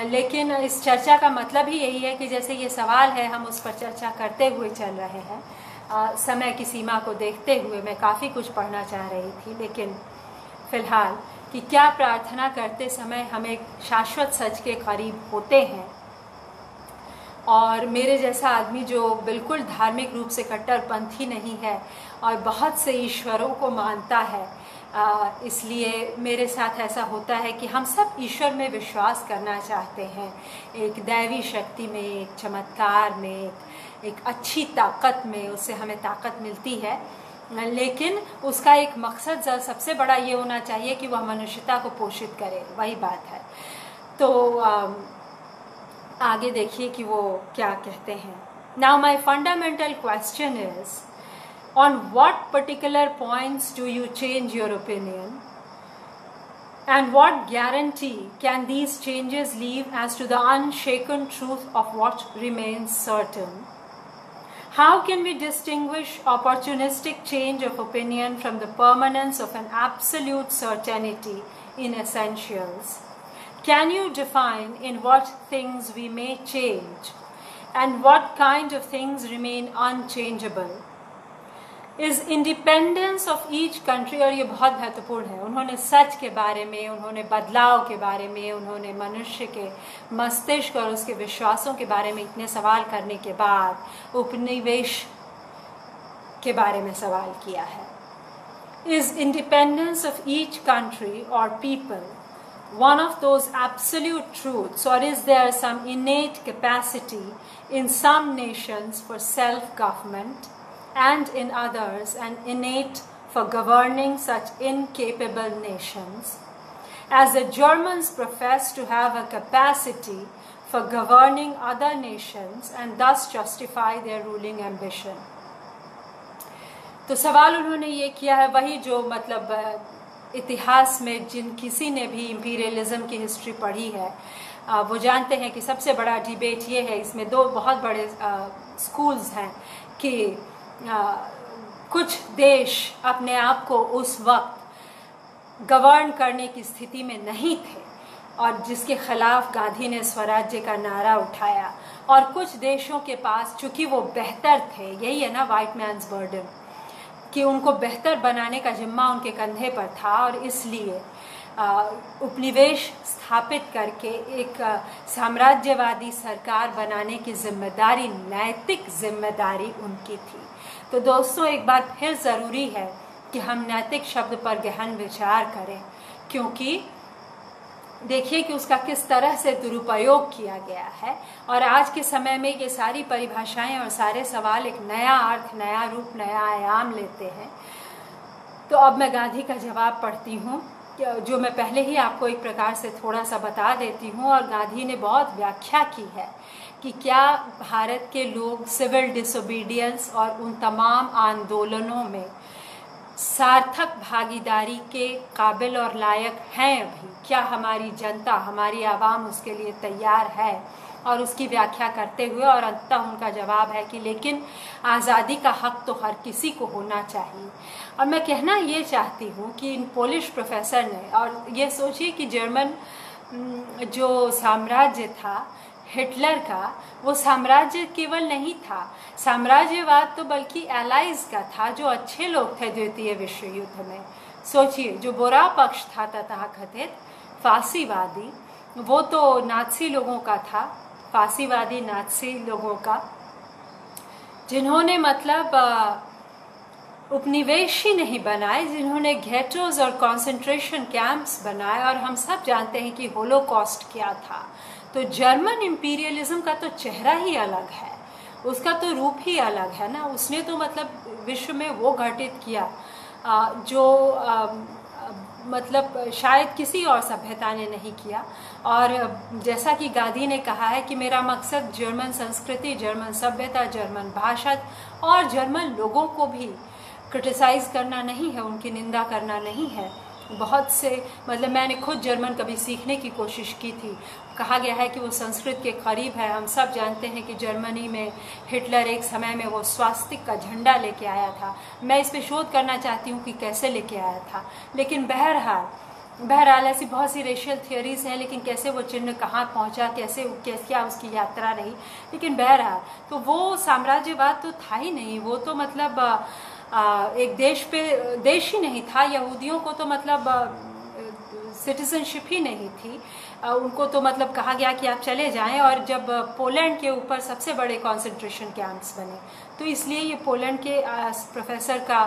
लेकिन इस चर्चा का मतलब ही यही है कि जैसे ये सवाल है, हम उस पर चर्चा करते हुए चल रहे हैं। समय की सीमा को देखते हुए मैं काफ़ी कुछ पढ़ना चाह रही थी, लेकिन फ़िलहाल कि क्या प्रार्थना करते समय हम एक शाश्वत सच के करीब होते हैं। और मेरे जैसा आदमी जो बिल्कुल धार्मिक रूप से कट्टरपंथी नहीं है और बहुत से ईश्वरों को मानता है, इसलिए मेरे साथ ऐसा होता है कि हम सब ईश्वर में विश्वास करना चाहते हैं, एक दैवी शक्ति में, एक चमत्कार में, एक अच्छी ताकत में। उससे हमें ताकत मिलती है, लेकिन उसका एक मकसद सबसे बड़ा ये होना चाहिए कि वह मनुष्यता को पोषित करे। वही बात है। तो आगे देखिए कि वो क्या कहते हैं। Now my fundamental question is, on what particular points do you change your opinion, and what guarantee can these changes leave as to the unshaken truth of what remains certain? How can we distinguish opportunistic change of opinion from the permanence of an absolute certainty in essentials? Can you define in what things we may change and what kind of things remain unchangeable? Is independence of each country, और ये बहुत महत्वपूर्ण है, उन्होंने सच के बारे में, उन्होंने बदलाव के बारे में, उन्होंने मनुष्य के मस्तिष्क और उसके विश्वासों के बारे में इतने सवाल करने के बाद उपनिवेश के बारे में सवाल किया है। Is independence of each country or people one of those absolute truths, or is there some innate capacity in some nations for self-government and in others an innate for governing such incapable nations? As the Germans profess to have a capacity for governing other nations and thus justify their ruling ambition. तो सवाल उन्होंने ये किया है, वही जो मतलब इतिहास में जिन किसी ने भी इम्पीरियलिज्म की हिस्ट्री पढ़ी है वो जानते हैं कि सबसे बड़ा डिबेट ये है। इसमें दो बहुत बड़े स्कूल्स हैं कि कुछ देश अपने आप को उस वक्त गवर्न करने की स्थिति में नहीं थे और जिसके खिलाफ गांधी ने स्वराज्य का नारा उठाया, और कुछ देशों के पास चूंकि वो बेहतर थे, यही है ना वाइट मैन्स बर्डन, कि उनको बेहतर बनाने का जिम्मा उनके कंधे पर था और इसलिए उपनिवेश स्थापित करके एक साम्राज्यवादी सरकार बनाने की जिम्मेदारी, नैतिक जिम्मेदारी उनकी थी। तो दोस्तों, एक बार फिर ज़रूरी है कि हम नैतिक शब्द पर गहन विचार करें, क्योंकि देखिए कि उसका किस तरह से दुरुपयोग किया गया है और आज के समय में ये सारी परिभाषाएं और सारे सवाल एक नया अर्थ, नया रूप, नया आयाम लेते हैं। तो अब मैं गांधी का जवाब पढ़ती हूँ, जो मैं पहले ही आपको एक प्रकार से थोड़ा सा बता देती हूँ, और गांधी ने बहुत व्याख्या की है कि क्या भारत के लोग सिविल डिसोबीडियंस और उन तमाम आंदोलनों में सार्थक भागीदारी के काबिल और लायक हैं अभी, क्या हमारी जनता, हमारी आवाम उसके लिए तैयार है, और उसकी व्याख्या करते हुए और अंततः उनका जवाब है कि लेकिन आज़ादी का हक तो हर किसी को होना चाहिए। और मैं कहना ये चाहती हूँ कि इन पोलिश प्रोफेसर ने, और ये सोचिए कि जर्मन जो साम्राज्य था हिटलर का, वो साम्राज्य केवल नहीं था, साम्राज्यवाद तो बल्कि एलाइज का था, जो अच्छे लोग थे द्वितीय विश्व युद्ध में। सोचिए, जो बुरा पक्ष था तथाकथित फांसीवादी, वो तो नाज़ी लोगों का था, फांसीवादी नाज़ी लोगों का, जिन्होंने मतलब उपनिवेश ही नहीं बनाए, जिन्होंने घेटोज और कंसंट्रेशन कैंप्स बनाए, और हम सब जानते हैं कि होलोकॉस्ट क्या था। तो जर्मन इंपीरियलिज्म का तो चेहरा ही अलग है, उसका तो रूप ही अलग है ना। उसने तो मतलब विश्व में वो घटित किया जो मतलब शायद किसी और सभ्यता ने नहीं किया। और जैसा कि गांधी ने कहा है कि मेरा मकसद जर्मन संस्कृति, जर्मन सभ्यता, जर्मन भाषा और जर्मन लोगों को भी क्रिटिसाइज़ करना नहीं है, उनकी निंदा करना नहीं है। बहुत से मतलब मैंने खुद जर्मन कभी सीखने की कोशिश की थी। कहा गया है कि वो संस्कृत के करीब है। हम सब जानते हैं कि जर्मनी में हिटलर एक समय में वो स्वास्तिक का झंडा लेके आया था। मैं इस पे शोध करना चाहती हूँ कि कैसे लेके आया था, लेकिन बहरहाल ऐसी बहुत सी रेशियल थियोरीज हैं, लेकिन कैसे वो चिन्ह कहाँ पहुँचा, कैसे क्या उसकी यात्रा रही, लेकिन बहरहाल तो वो साम्राज्यवाद तो था ही नहीं। वो तो मतलब एक देश ही नहीं था। यहूदियों को तो मतलब सिटीजनशिप ही नहीं थी, उनको तो मतलब कहा गया कि आप चले जाएं। और जब पोलैंड के ऊपर सबसे बड़े कंसंट्रेशन कैंप्स बने, तो इसलिए ये पोलैंड के प्रोफेसर का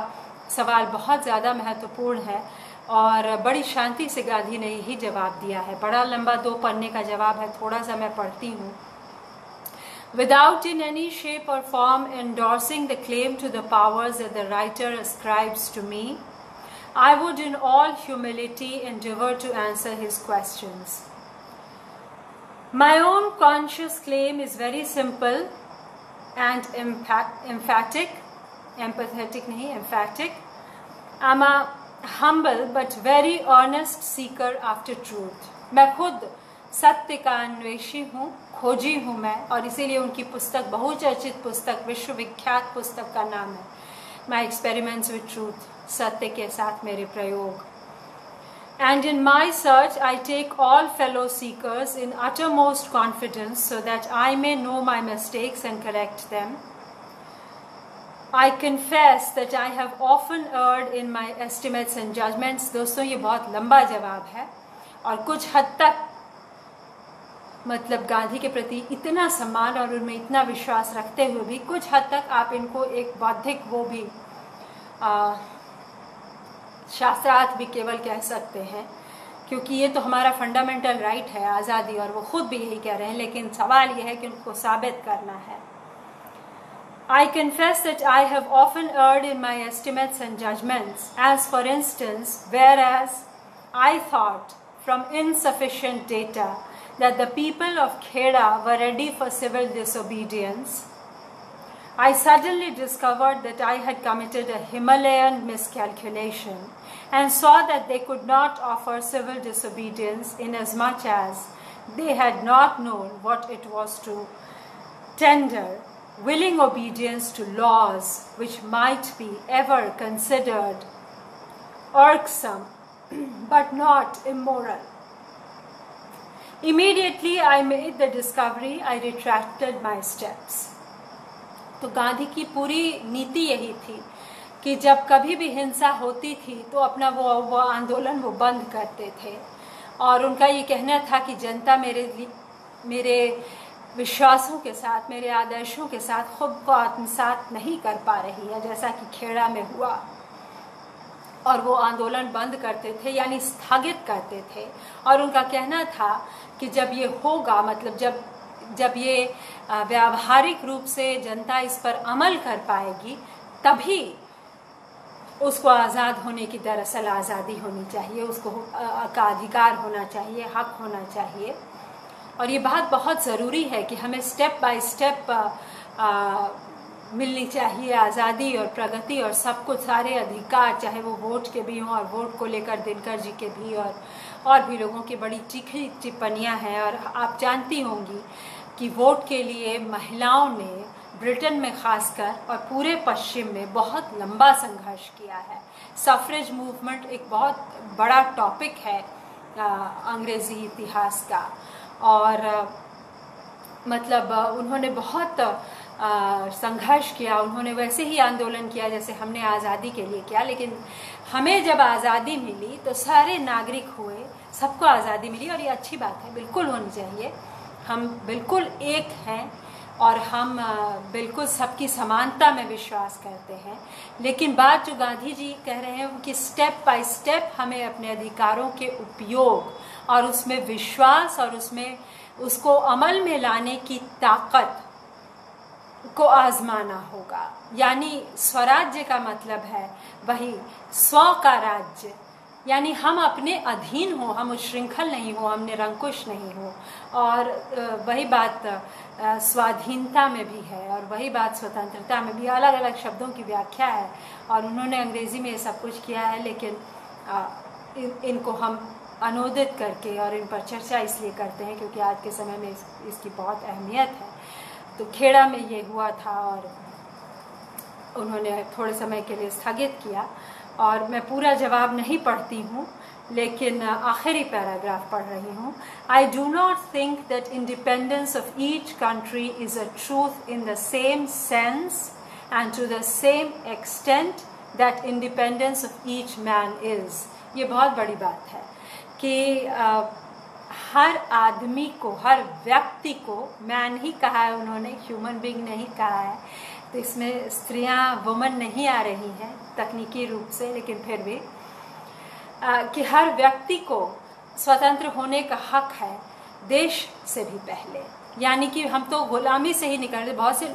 सवाल बहुत ज़्यादा महत्वपूर्ण है और बड़ी शांति से गांधी ने यही जवाब दिया है। बड़ा लंबा 2 पन्ने का जवाब है, थोड़ा सा मैं पढ़ती हूँ। Without in any shape or form endorsing the claim to the powers that the writer ascribes to me, I would in all humility endeavor to answer his questions. My own conscious claim is very simple and emphatic. I'm a humble but very earnest seeker after truth. मैं खुद सत्य का अन्वेषी हूँ, खोजी हूँ मैं, और इसीलिए उनकी पुस्तक, बहुचर्चित पुस्तक, विश्वविख्यात पुस्तक का नाम है माई एक्सपेरिमेंट्स विद ट्रूथ, सत्य के साथ मेरे प्रयोग। And in my search I take all fellow seekers in uttermost confidence so that I may know my mistakes and correct them. I confess that I have often erred in my estimates and judgments. दोस्तों, ये बहुत लंबा जवाब है और कुछ हद तक मतलब गांधी के प्रति इतना सम्मान और उनमें इतना विश्वास रखते हुए भी कुछ हद तक आप इनको एक बौद्धिक वो भी शास्त्रार्थ भी केवल कह सकते हैं, क्योंकि ये तो हमारा फंडामेंटल राइट है आज़ादी, और वो खुद भी यही कह रहे हैं। लेकिन सवाल ये है कि उनको साबित करना है। I confess that I have often erred in my estimates and judgments, as for instance, whereas I thought from insufficient data that the people of Kheda were ready for civil disobedience, I suddenly discovered that I had committed a Himalayan miscalculation and saw that they could not offer civil disobedience inasmuch as they had not known what it was to tender willing obedience to laws which might be ever considered irksome but not immoral. Immediately I made the discovery, I retracted my steps. तो गांधी की पूरी नीति यही थी कि जब कभी भी हिंसा होती थी तो अपना वो आंदोलन वो बंद करते थे, और उनका ये कहना था कि जनता मेरे विश्वासों के साथ, मेरे आदर्शों के साथ खुद को आत्मसात नहीं कर पा रही है, जैसा कि खेड़ा में हुआ, और वो आंदोलन बंद करते थे, यानी स्थगित करते थे। और उनका कहना था कि जब ये होगा, मतलब जब ये व्यावहारिक रूप से जनता इस पर अमल कर पाएगी, तभी उसको आज़ाद होने की दरअसल आज़ादी होनी चाहिए, उसको का अधिकार होना चाहिए, हक होना चाहिए। और ये बात बहुत ज़रूरी है कि हमें स्टेप बाय स्टेप मिलनी चाहिए आज़ादी और प्रगति और सब कुछ, सारे अधिकार, चाहे वो वोट के भी हों, और वोट को लेकर दिनकर जी के भी और भी लोगों की बड़ी तीखी टिप्पणियाँ हैं। और आप जानती होंगी कि वोट के लिए महिलाओं ने ब्रिटेन में खासकर और पूरे पश्चिम में बहुत लंबा संघर्ष किया है। सफरेज मूवमेंट एक बहुत बड़ा टॉपिक है अंग्रेज़ी इतिहास का, और मतलब उन्होंने बहुत संघर्ष किया, उन्होंने वैसे ही आंदोलन किया जैसे हमने आज़ादी के लिए किया। लेकिन हमें जब आज़ादी मिली तो सारे नागरिक हुए, सबको आज़ादी मिली, और ये अच्छी बात है, बिल्कुल होनी चाहिए। हम बिल्कुल एक हैं और हम बिल्कुल सबकी समानता में विश्वास करते हैं। लेकिन बात जो गांधी जी कह रहे हैं कि स्टेप बाय स्टेप हमें अपने अधिकारों के उपयोग और उसमें विश्वास और उसको अमल में लाने की ताकत को आजमाना होगा। यानी स्वराज्य का मतलब है वही स्व का राज्य, यानी हम अपने अधीन हो, हम उच्छृंखल नहीं हो, हम निरंकुश नहीं हो। और वही बात स्वाधीनता में भी है, और वही बात स्वतंत्रता में भी। अलग अलग शब्दों की व्याख्या है, और उन्होंने अंग्रेज़ी में ये सब कुछ किया है, लेकिन इनको हम अनुदित करके और इन पर चर्चा इसलिए करते हैं क्योंकि आज के समय में इसकी बहुत अहमियत है। तो खेड़ा में ये हुआ था और उन्होंने थोड़े समय के लिए स्थगित किया, और मैं पूरा जवाब नहीं पढ़ती हूँ, लेकिन आखिरी पैराग्राफ पढ़ रही हूँ। I do not think that independence of each country is a truth in the same sense and to the same extent that independence of each man is. ये बहुत बड़ी बात है कि हर आदमी को, हर व्यक्ति को, मैन ही कहा है उन्होंने, ह्यूमन बीइंग नहीं कहा है, तो इसमें स्त्रियां वुमन नहीं आ रही हैं तकनीकी रूप से, लेकिन फिर भी कि हर व्यक्ति को स्वतंत्र होने का हक है देश से भी पहले। यानी कि हम तो गुलामी से ही निकल रहे, बहुत से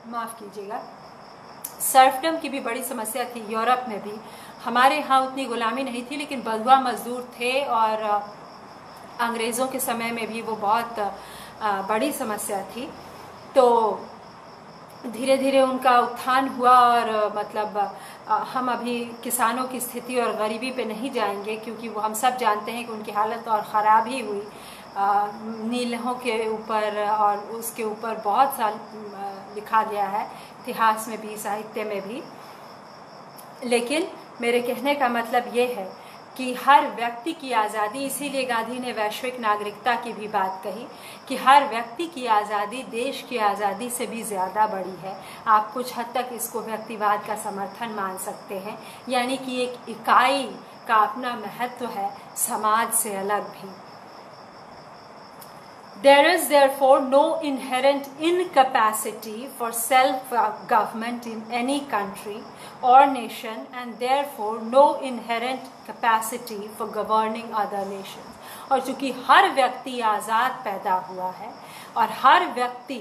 माफ़ कीजिएगा, सर्फडम की भी बड़ी समस्या थी यूरोप में भी। हमारे यहाँ उतनी गुलामी नहीं थी, लेकिन बंधुआ मजदूर थे, और अंग्रेज़ों के समय में भी वो बहुत बड़ी समस्या थी। तो धीरे धीरे उनका उत्थान हुआ, और मतलब हम अभी किसानों की स्थिति और गरीबी पे नहीं जाएंगे, क्योंकि वो हम सब जानते हैं कि उनकी हालत और ख़राब ही हुई। नीलों के ऊपर और उसके ऊपर बहुत साल लिखा गया है, इतिहास में भी, साहित्य में भी। लेकिन मेरे कहने का मतलब ये है कि हर व्यक्ति की आज़ादी, इसीलिए गांधी ने वैश्विक नागरिकता की भी बात कही कि हर व्यक्ति की आज़ादी देश की आज़ादी से भी ज़्यादा बड़ी है। आप कुछ हद तक इसको व्यक्तिवाद का समर्थन मान सकते हैं, यानी कि एक इकाई का अपना महत्व है समाज से अलग भी। There is therefore no inherent incapacity for self-government in any country or nation, and therefore no inherent capacity for governing other nations. और चूँकि हर व्यक्ति आज़ाद पैदा हुआ है, और हर व्यक्ति,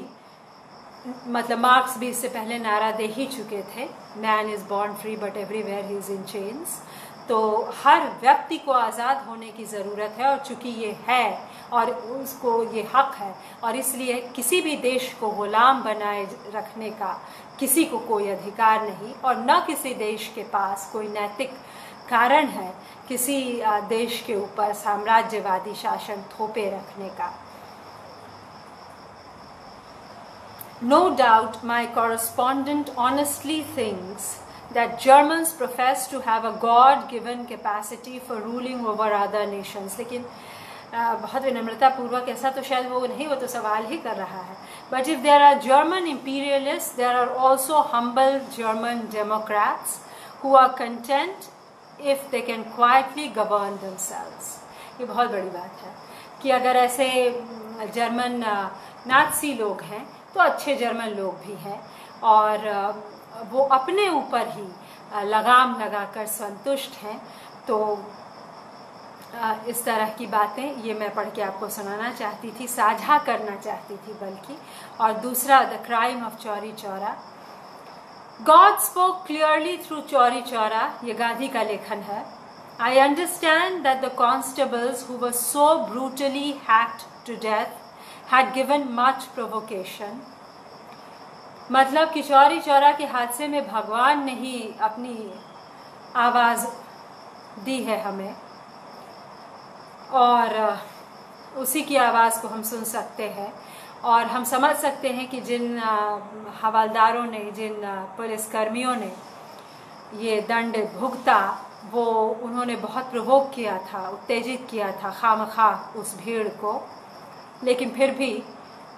मतलब मार्क्स भी इससे पहले नारा दे ही चुके थे, man is born free but everywhere he is in chains. तो हर व्यक्ति को आज़ाद होने की ज़रूरत है, और चूँकि ये है और उसको ये हक है, और इसलिए किसी भी देश को गुलाम बनाए रखने का किसी को कोई अधिकार नहीं, और न किसी देश के पास कोई नैतिक कारण है किसी देश के ऊपर साम्राज्यवादी शासन थोपे रखने का। No doubt my correspondent honestly thinks that Germans profess to have a God-given capacity for ruling over other nations. लेकिन बहुत विनम्रता पूर्वक ऐसा तो शायद वो नहीं, वो तो सवाल ही कर रहा है. But if there are German imperialists, there are also humble German democrats who are content if they can quietly govern themselves. ये बहुत बड़ी बात है कि अगर ऐसे जर्मन नाज़ी लोग हैं तो अच्छे जर्मन लोग भी हैं और वो अपने ऊपर ही लगाम लगाकर संतुष्ट हैं. तो इस तरह की बातें ये मैं पढ़ के आपको सुनाना चाहती थी, साझा करना चाहती थी बल्कि. और दूसरा, the crime of Chauri Chaura. God spoke clearly through Chauri Chaura, ये गांधी का लेखन है. I understand that the constables who were so brutally hacked to death had given much provocation. मतलब कि चौरी चौरा के हादसे में भगवान ने ही अपनी आवाज़ दी है हमें और उसी की आवाज़ को हम सुन सकते हैं और हम समझ सकते हैं कि जिन हवलदारों ने, जिन पुलिसकर्मियों ने ये दंड भुगता, वो उन्होंने बहुत प्रोवोक किया था, उत्तेजित किया था खामखा उस भीड़ को. लेकिन फिर भी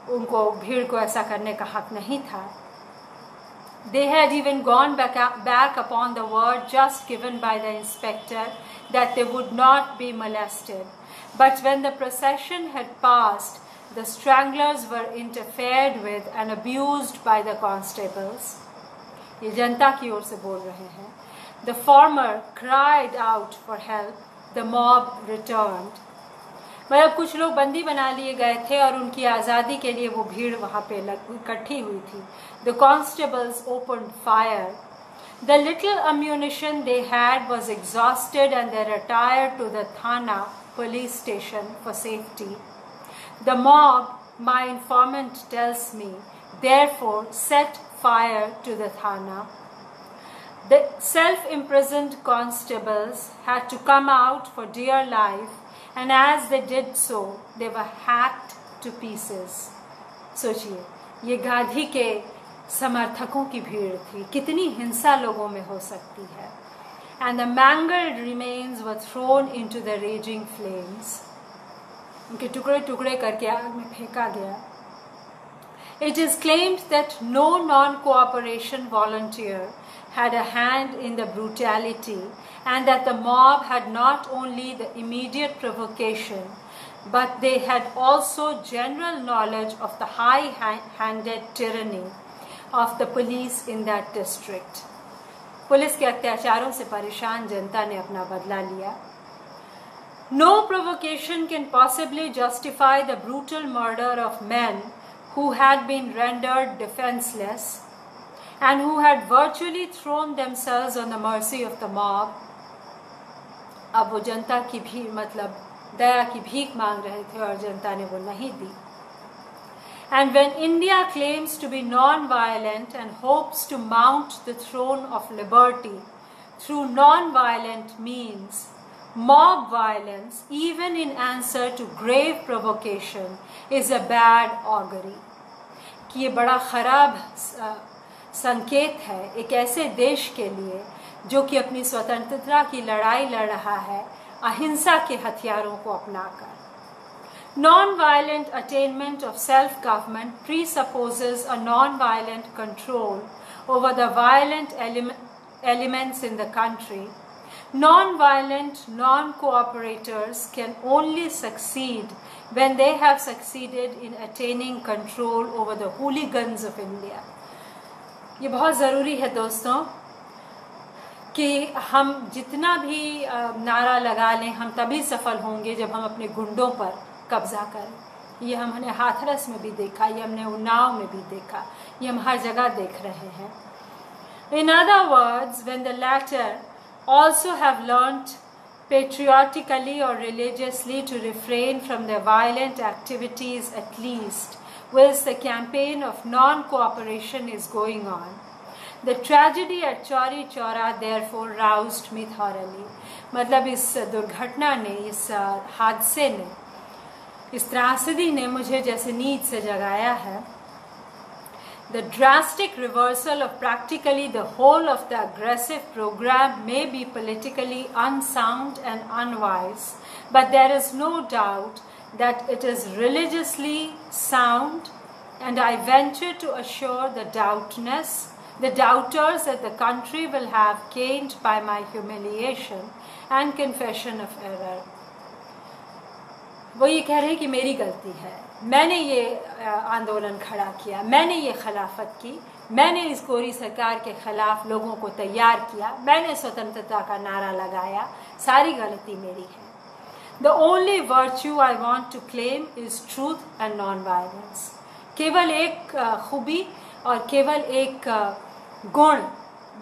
उनको, भीड़ को ऐसा करने का हक नहीं था. They had even gone back upon the word just given by the inspector that they would not be molested. But when the procession had passed, the stranglers were interfered with and abused by the constables. ये जनता की ओर से बोल रहे हैं. The former cried out for help. The mob returned. मतलब कुछ लोग बंदी बना लिए गए थे और उनकी आज़ादी के लिए वो भीड़ वहाँ पे इकट्ठी हुई थी. The constables opened fire. The little ammunition they had was exhausted and they retired to the Thana police station for safety. The mob, my informant tells me, therefore set fire to the Thana. The self-imprisoned constables had to come out for dear life, and as they did so, they were hacked to pieces. सोचिए, ये गांधी के समर्थकों की भीड़ थी. कितनी हिंसा लोगों में हो सकती है. And the mangled remains were thrown into the raging flames. उनके टुकड़े टुकड़े करके आग में फेंका गया. It is claimed that no non-cooperation volunteer had a hand in the brutality and that the mob had not only the immediate provocation but they had also general knowledge of the high-handed tyranny of the police in that district. Police के अत्याचारों से परेशान जनता ने अपना बदला लिया. No provocation can possibly justify the brutal murder of men who had been rendered defenseless and who had virtually thrown themselves on the mercy of the mob. अब वो जनता की भीड़, मतलब दया की भीख मांग रहे थे और जनता ने वो नहीं दी. And when India claims to be non-violent and hopes to mount the throne of liberty through non-violent means, mob violence, even in answer to grave provocation, is a bad augury. कि ये बड़ा ख़राब संकेत है एक ऐसे देश के लिए जो कि अपनी स्वतंत्रता की लड़ाई लड़ रहा है अहिंसा के हथियारों को अपनाकर. Non-violent attainment of self-government presupposes a non-violent control over the violent elements in the country. Non-violent non-cooperators can only succeed when they have succeeded in attaining control over the hooligans of India. ये बहुत ज़रूरी है दोस्तों कि हम जितना भी नारा लगा लें, हम तभी सफल होंगे जब हम अपने गुंडों पर कब्जा करें. ये हमने हाथरस में भी देखा, ये हमने उन्नाव में भी देखा, ये हम हर जगह देख रहे हैं. In other words, when the latter also have learnt patriotically or religiously to refrain from their violent activities at least, whilst the campaign of non-cooperation is going on. The tragedy at Chauri Chaura therefore roused me thoroughly. मतलब इस दुर्घटना ने, इस हादसे ने, इस त्रासदी ने मुझे जैसे नींद से जगाया है. The drastic reversal of practically the whole of the aggressive program may be politically unsound and unwise, but there is no doubt that it is religiously sound, and I venture to assure the doubters that the country will have gained by my humiliation and confession of error. वो ये कह रहे हैं कि मेरी गलती है, मैंने ये आंदोलन खड़ा किया, मैंने ये खिलाफत की, मैंने इस गोरी सरकार के खिलाफ लोगों को तैयार किया, मैंने स्वतंत्रता का नारा लगाया, सारी गलती मेरी है. The only virtue I want to claim is truth and non-violence. केवल एक खूबी और केवल एक गुण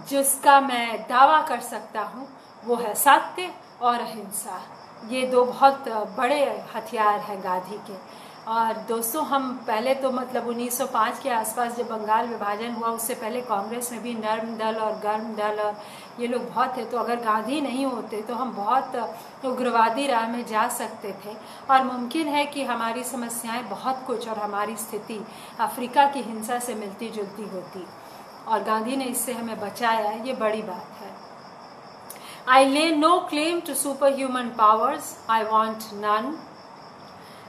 जिसका मैं दावा कर सकता हूँ वो है सत्य और अहिंसा. ये दो बहुत बड़े हथियार हैं गांधी के. और दोस्तों, हम पहले तो मतलब 1905 के आसपास जब बंगाल विभाजन हुआ, उससे पहले कांग्रेस में भी नर्म दल और गर्म दल और ये लोग बहुत थे. तो अगर गांधी नहीं होते तो हम बहुत उग्रवादी राह में जा सकते थे, और मुमकिन है कि हमारी समस्याएं बहुत कुछ और हमारी स्थिति अफ्रीका की हिंसा से मिलती जुलती होती. और गांधी ने इससे हमें बचाया, ये बड़ी बात है. I lay no claim to superhuman powers. I want none.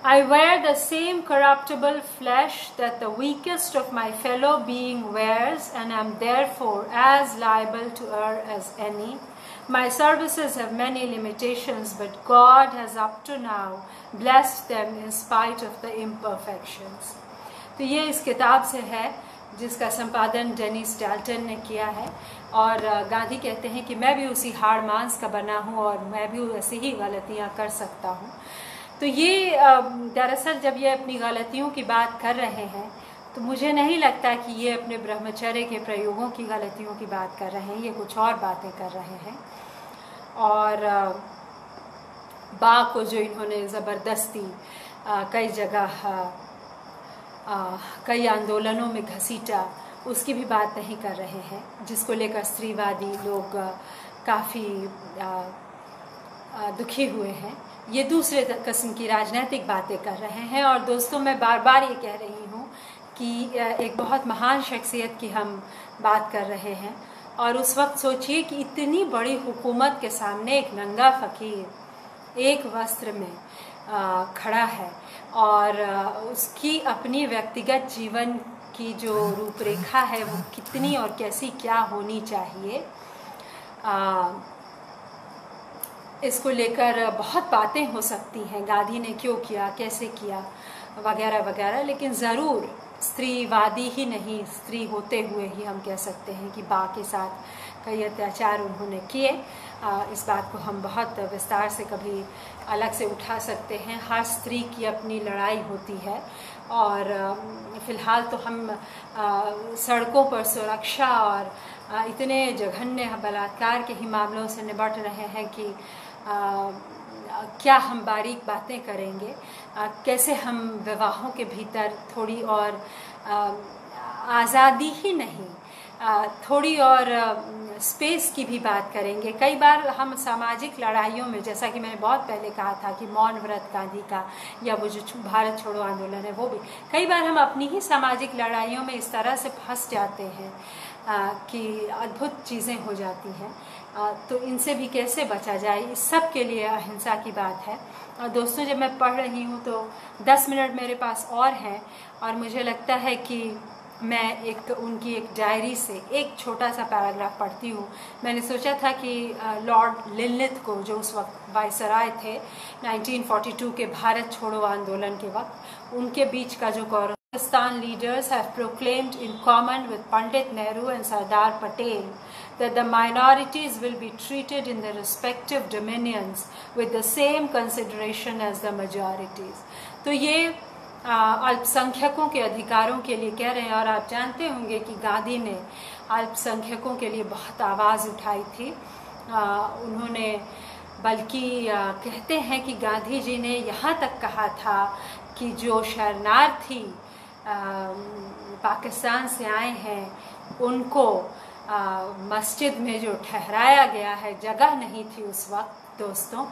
I wear the same corruptible flesh that the weakest of my fellow being wears, and am therefore as liable to err as any. My services have many limitations, but God has up to now blessed them in spite of the imperfections. तो ये इस किताब से है जिसका संपादन Dennis Dalton ने किया है. और गांधी कहते हैं कि मैं भी उसी हाड़ मांस का बना हूँ और मैं भी ऐसी ही गलतियाँ कर सकता हूँ. तो ये दरअसल जब ये अपनी गलतियों की बात कर रहे हैं तो मुझे नहीं लगता कि ये अपने ब्रह्मचर्य के प्रयोगों की गलतियों की बात कर रहे हैं, ये कुछ और बातें कर रहे हैं. और बा को जो इन्होंने ज़बरदस्ती कई जगह कई आंदोलनों में घसीटा, उसकी भी बात नहीं कर रहे हैं, जिसको लेकर स्त्रीवादी लोग काफ़ी दुखी हुए हैं. ये दूसरे किस्म की राजनीतिक बातें कर रहे हैं. और दोस्तों, मैं बार बार ये कह रही हूँ कि एक बहुत महान शख्सियत की हम बात कर रहे हैं. और उस वक्त सोचिए कि इतनी बड़ी हुकूमत के सामने एक नंगा फ़कीर एक वस्त्र में खड़ा है, और उसकी अपनी व्यक्तिगत जीवन की जो रूपरेखा है वो कितनी और कैसी क्या होनी चाहिए, इसको लेकर बहुत बातें हो सकती हैं. गांधी ने क्यों किया, कैसे किया, वगैरह वगैरह. लेकिन ज़रूर स्त्रीवादी ही नहीं, स्त्री होते हुए ही हम कह सकते हैं कि बा के साथ कई अत्याचार उन्होंने किए. इस बात को हम बहुत विस्तार से कभी अलग से उठा सकते हैं. हर स्त्री की अपनी लड़ाई होती है. और फ़िलहाल तो हम सड़कों पर सुरक्षा और इतने जघन्य बलात्कार के ही मामलों से निपट रहे हैं कि क्या हम बारीक बातें करेंगे, कैसे हम विवाहों के भीतर थोड़ी और आज़ादी ही नहीं, थोड़ी और स्पेस की भी बात करेंगे. कई बार हम सामाजिक लड़ाइयों में, जैसा कि मैंने बहुत पहले कहा था कि मौन व्रत गांधी का या वो जो भारत छोड़ो आंदोलन है, वो भी कई बार हम अपनी ही सामाजिक लड़ाइयों में इस तरह से फंस जाते हैं कि अद्भुत चीज़ें हो जाती हैं. तो इनसे भी कैसे बचा जाए, इस सब के लिए अहिंसा की बात है. और दोस्तों, जब मैं पढ़ रही हूँ तो 10 मिनट मेरे पास और हैं, और मुझे लगता है कि मैं उनकी एक डायरी से एक छोटा सा पैराग्राफ पढ़ती हूँ. मैंने सोचा था कि लॉर्ड लिनलिथ को, जो उस वक्त वायसराय थे 1942 के भारत छोड़ो आंदोलन के वक्त, उनके बीच का जो Pakistan leaders have proclaimed in common with Pandit Nehru and Sardar Patel that the minorities will be treated in their respective dominions with the same consideration as the majorities. तो ये अल्पसंख्यकों के अधिकारों के लिए कह रहे हैं. और आप जानते होंगे कि गांधी ने अल्पसंख्यकों के लिए बहुत आवाज़ उठाई थी. उन्होंने बल्कि कहते हैं कि गांधी जी ने यहाँ तक कहा था कि जो शरणार्थी पाकिस्तान से आए हैं उनको मस्जिद में जो ठहराया गया है, जगह नहीं थी उस वक्त दोस्तों,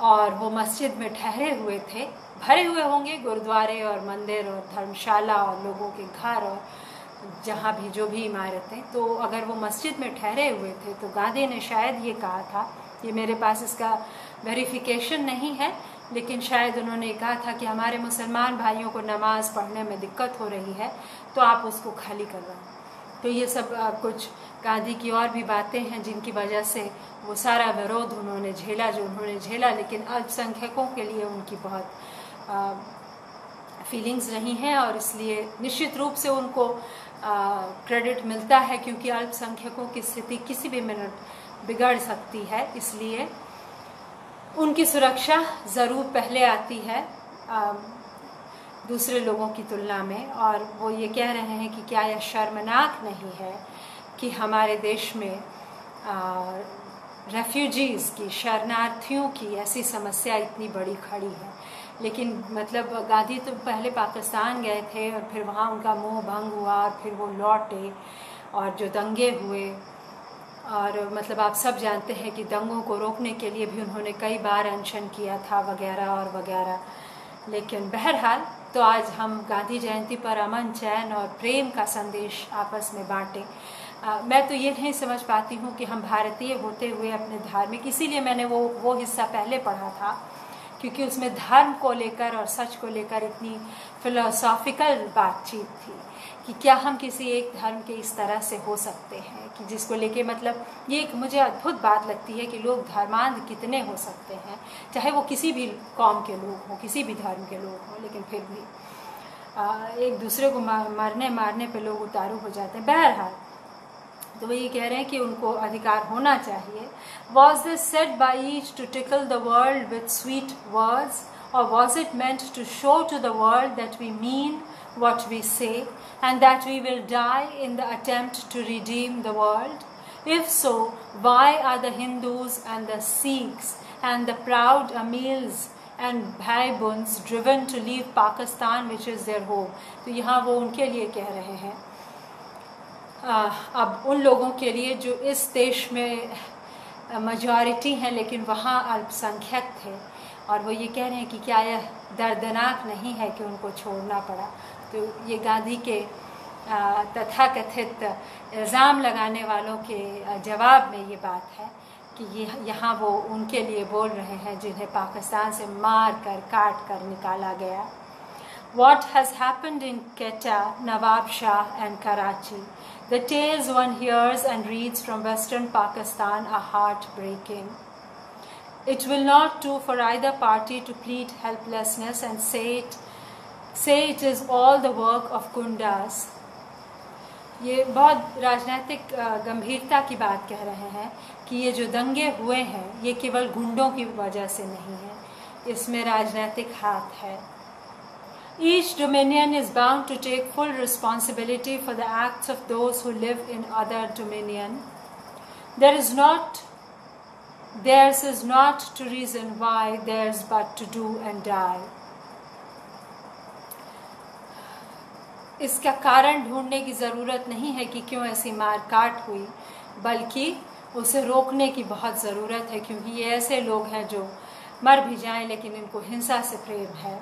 और वो मस्जिद में ठहरे हुए थे. भरे हुए होंगे गुरुद्वारे और मंदिर और धर्मशाला और लोगों के घर, और जहाँ भी जो भी इमारतें, तो अगर वो मस्जिद में ठहरे हुए थे तो गांधी ने शायद ये कहा था, ये मेरे पास इसका वेरिफिकेशन नहीं है, लेकिन शायद उन्होंने कहा था कि हमारे मुसलमान भाइयों को नमाज़ पढ़ने में दिक्कत हो रही है तो आप उसको खाली करवाएं। तो ये सब कुछ गांधी की और भी बातें हैं जिनकी वजह से वो सारा विरोध उन्होंने झेला जो उन्होंने झेला, लेकिन अल्पसंख्यकों के लिए उनकी बहुत फीलिंग्स रही हैं और इसलिए निश्चित रूप से उनको क्रेडिट मिलता है, क्योंकि अल्पसंख्यकों की स्थिति किसी भी मिनट बिगड़ सकती है, इसलिए उनकी सुरक्षा ज़रूर पहले आती है दूसरे लोगों की तुलना में। और वो ये कह रहे हैं कि क्या यह शर्मनाक नहीं है कि हमारे देश में रेफ्यूजीज़ की, शरणार्थियों की ऐसी समस्या इतनी बड़ी खड़ी है। लेकिन मतलब गांधी तो पहले पाकिस्तान गए थे और फिर वहाँ उनका मोह भंग हुआ और फिर वो लौटे और जो दंगे हुए, और मतलब आप सब जानते हैं कि दंगों को रोकने के लिए भी उन्होंने कई बार अनशन किया था वगैरह और वगैरह। लेकिन बहरहाल तो आज हम गांधी जयंती पर अमन, चैन और प्रेम का संदेश आपस में बांटें। मैं तो ये नहीं समझ पाती हूँ कि हम भारतीय होते हुए अपने धार्मिक, इसीलिए मैंने वो हिस्सा पहले पढ़ा था क्योंकि उसमें धर्म को लेकर और सच को लेकर इतनी फिलोसॉफिकल बातचीत थी कि क्या हम किसी एक धर्म के इस तरह से हो सकते हैं कि जिसको लेके, मतलब ये एक मुझे अद्भुत बात लगती है कि लोग धर्मांध कितने हो सकते हैं, चाहे वो किसी भी कौम के लोग हों, किसी भी धर्म के लोग हों, लेकिन फिर भी एक दूसरे को मारने पे लोग उतारू हो जाते हैं। बहरहाल तो वो ये कह रहे हैं कि उनको अधिकार होना चाहिए। Was this said by each to tickle the world with sweet words, और was it meant to show to the world that we mean what we say and that we will die in the attempt to redeem the world? If so, why are the Hindus and the Sikhs and the proud Amils and Bhai Buns driven to leave Pakistan, which is their home? तो यहाँ वो उनके लिए कह रहे हैं, अब उन लोगों के लिए जो इस देश में मेजॉरिटी हैं लेकिन वहाँ अल्पसंख्यक थे, और वो ये कह रहे हैं कि क्या यह दर्दनाक नहीं है कि उनको छोड़ना पड़ा। तो ये गांधी के तथाकथित इल्ज़ाम लगाने वालों के जवाब में ये बात है कि ये यहाँ वो उनके लिए बोल रहे हैं जिन्हें पाकिस्तान से मार कर काट कर निकाला गया। What has happened in Quetta, Nawab Shah and Karachi? The tales one hears and reads from Western Pakistan are heartbreaking. It will not do for either party to plead helplessness and say it is all the work of gundas. ये बहुत राजनीतिक गंभीरता की बात कह रहे हैं कि ये जो दंगे हुए हैं ये केवल गुंडों की वजह से नहीं है, इसमें राजनीतिक हाथ है। Each dominion is bound to take full responsibility for the acts of those who live in other dominion. Theirs is not to reason why, theirs but to do and die. इसका कारण ढूंढने की ज़रूरत नहीं है कि क्यों ऐसी मार काट हुई, बल्कि उसे रोकने की बहुत ज़रूरत है, क्योंकि ये ऐसे लोग हैं जो मर भी जाएं लेकिन इनको हिंसा से प्रेम है।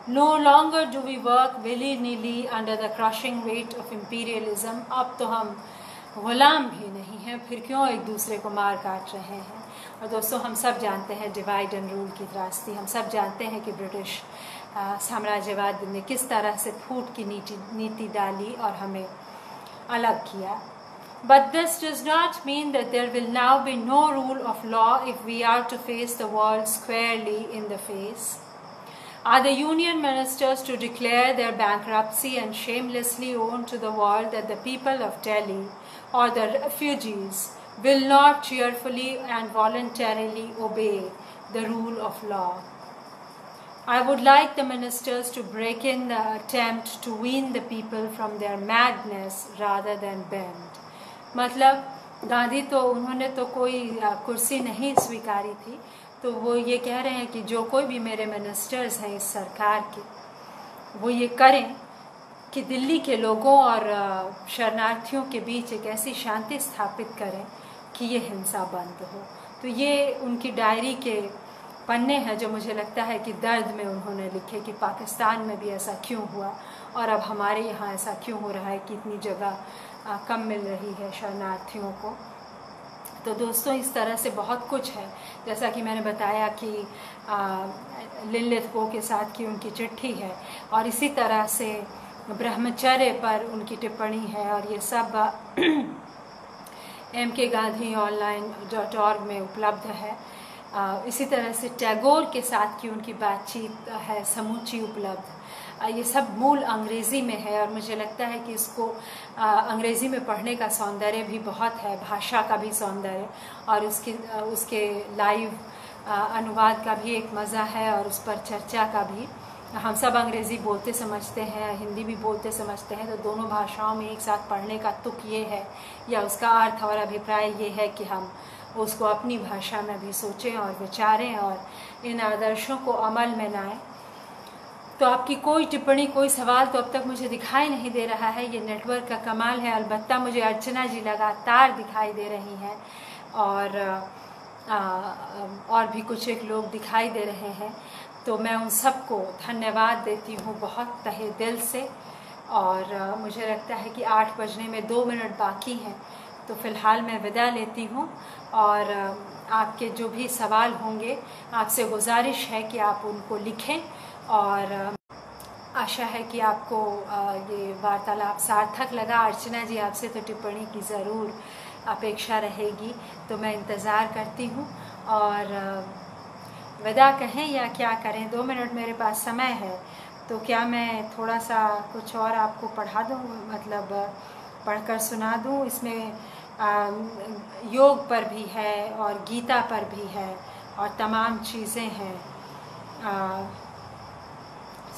No longer do we work willy-nilly under the crushing weight of imperialism. अब तो हम गुलाम भी नहीं हैं, फिर क्यों एक दूसरे को मार काट रहे हैं। और दोस्तों, हम सब जानते हैं डिवाइड एंड रूल की त्रासदी, हम सब जानते हैं कि ब्रिटिश साम्राज्यवाद ने किस तरह से फूट की नीति डाली और हमें अलग किया। But this does not mean that there will now be no rule of law if we are to face the world squarely in the face. Are the union ministers to declare their bankruptcy and shamelessly own to the world that the people of Delhi or the refugees will not cheerfully and voluntarily obey the rule of law? I would like the ministers to break in the attempt to wean the people from their madness rather than bend. मतलब गांधी तो उन्होंने तो कोई कुर्सी नहीं स्वीकारी थी, तो वो ये कह रहे हैं कि जो कोई भी मेरे मिनिस्टर्स हैं इस सरकार के, वो ये करें कि दिल्ली के लोगों और शरणार्थियों के बीच एक ऐसी शांति स्थापित करें कि ये हिंसा बंद हो। तो ये उनकी डायरी के पन्ने हैं जो मुझे लगता है कि दर्द में उन्होंने लिखे कि पाकिस्तान में भी ऐसा क्यों हुआ और अब हमारे यहाँ ऐसा क्यों हो रहा है कि इतनी जगह कम मिल रही है शरणार्थियों को। तो दोस्तों, इस तरह से बहुत कुछ है, जैसा कि मैंने बताया कि लिलिथ वो के साथ की उनकी चिट्ठी है, और इसी तरह से ब्रह्मचर्य पर उनकी टिप्पणी है, और ये सब mkgandhionline.org में उपलब्ध है। इसी तरह से टैगोर के साथ की उनकी बातचीत है समूची उपलब्ध। ये सब मूल अंग्रेज़ी में है, और मुझे लगता है कि इसको अंग्रेज़ी में पढ़ने का सौंदर्य भी बहुत है, भाषा का भी सौंदर्य, और उसके लाइव अनुवाद का भी एक मज़ा है, और उस पर चर्चा का भी। हम सब अंग्रेज़ी बोलते समझते हैं, हिंदी भी बोलते समझते हैं, तो दोनों भाषाओं में एक साथ पढ़ने का तुक ये है, या उसका अर्थ और अभिप्राय ये है कि हम उसको अपनी भाषा में भी सोचें और विचारें और इन आदर्शों को अमल में लाएं। तो आपकी कोई टिप्पणी, कोई सवाल तो अब तक मुझे दिखाई नहीं दे रहा है, ये नेटवर्क का कमाल है। अलबत्ता मुझे अर्चना जी लगातार दिखाई दे रही हैं, और भी कुछ एक लोग दिखाई दे रहे हैं। तो मैं उन सबको धन्यवाद देती हूँ बहुत तहे दिल से। और मुझे लगता है कि 8 बजने में 2 मिनट बाकी हैं, तो फ़िलहाल मैं विदा लेती हूँ। और आपके जो भी सवाल होंगे, आपसे गुजारिश है कि आप उनको लिखें, और आशा है कि आपको ये वार्तालाप सार्थक लगा। अर्चना जी, आपसे तो टिप्पणी की ज़रूर अपेक्षा रहेगी, तो मैं इंतज़ार करती हूँ। और विदा कहें या क्या करें, 2 मिनट मेरे पास समय है, तो क्या मैं थोड़ा सा कुछ और आपको पढ़ा दूँ, मतलब पढ़कर सुना दूँ। इसमें योग पर भी है, और गीता पर भी है, और तमाम चीज़ें हैं,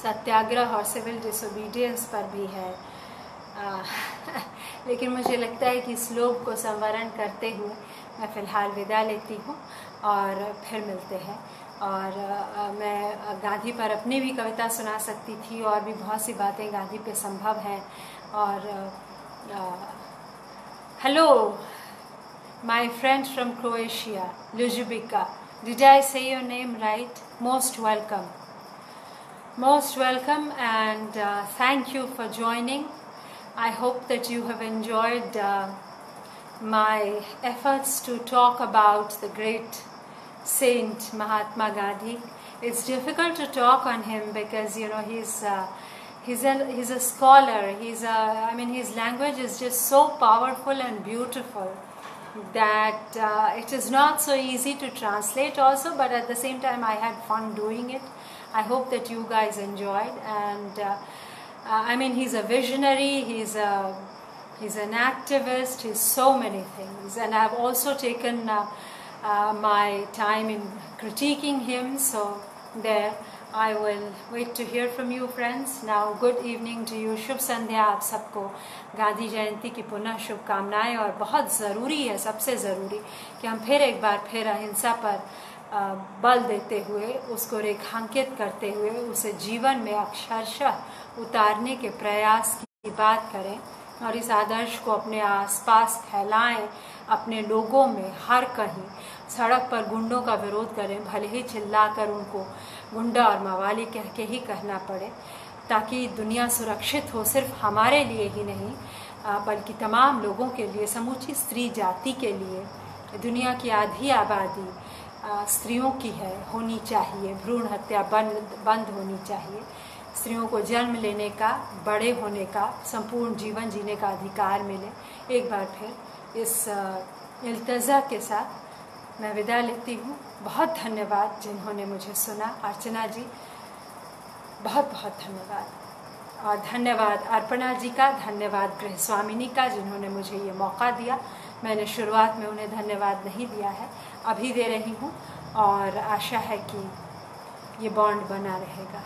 सत्याग्रह और सिविल डिसोबीडियंस पर भी है। लेकिन मुझे लगता है कि श्लोक को संवरण करते हुए मैं फ़िलहाल विदा लेती हूँ, और फिर मिलते हैं। और मैं गांधी पर अपनी भी कविता सुना सकती थी, और भी बहुत सी बातें गांधी पे संभव हैं। और hello my friend from Croatia, Ljubika, did I say your name right? Most welcome. Most welcome, and thank you for joining. I hope that you have enjoyed my efforts to talk about the great Saint Mahatma Gandhi. It's difficult to talk on him because he's a scholar. His language is just so powerful and beautiful that it is not so easy to translate also, but at the same time I had fun doing it. I hope that you guys enjoyed. And he's a visionary, he's an activist, he's so many things, and I've also taken my time in critiquing him. So there, I will wait to hear from you, friends. Now, good evening to you. शुभ संध्या आप सबको। गांधी जयंती की पुनः शुभकामनाएं। और बहुत ज़रूरी है, सबसे ज़रूरी, कि हम फिर एक बार फिर अहिंसा पर बल देते हुए, उसको रेखांकित करते हुए, उसे जीवन में अक्षरशः उतारने के प्रयास की बात करें, और इस आदर्श को अपने आसपास फैलाएं, अपने लोगों में हर कहीं। सड़क पर गुंडों का विरोध करें, भले ही चिल्लाकर उनको गुंडा और मवाली कह के ही कहना पड़े, ताकि दुनिया सुरक्षित हो, सिर्फ हमारे लिए ही नहीं बल्कि तमाम लोगों के लिए, समूची स्त्री जाति के लिए। दुनिया की आधी आबादी स्त्रियों की है, होनी चाहिए। भ्रूण हत्या बंद होनी चाहिए। स्त्रियों को जन्म लेने का, बड़े होने का, संपूर्ण जीवन जीने का अधिकार मिले। एक बार फिर इस इल्तजा के साथ मैं विदा लेती हूँ। बहुत धन्यवाद जिन्होंने मुझे सुना। अर्चना जी, बहुत बहुत धन्यवाद। और धन्यवाद अर्पणा जी का, धन्यवाद गृहस्वामिनी का, जिन्होंने मुझे ये मौका दिया। मैंने शुरुआत में उन्हें धन्यवाद नहीं दिया है, अभी दे रही हूँ, और आशा है कि ये बॉन्ड बना रहेगा।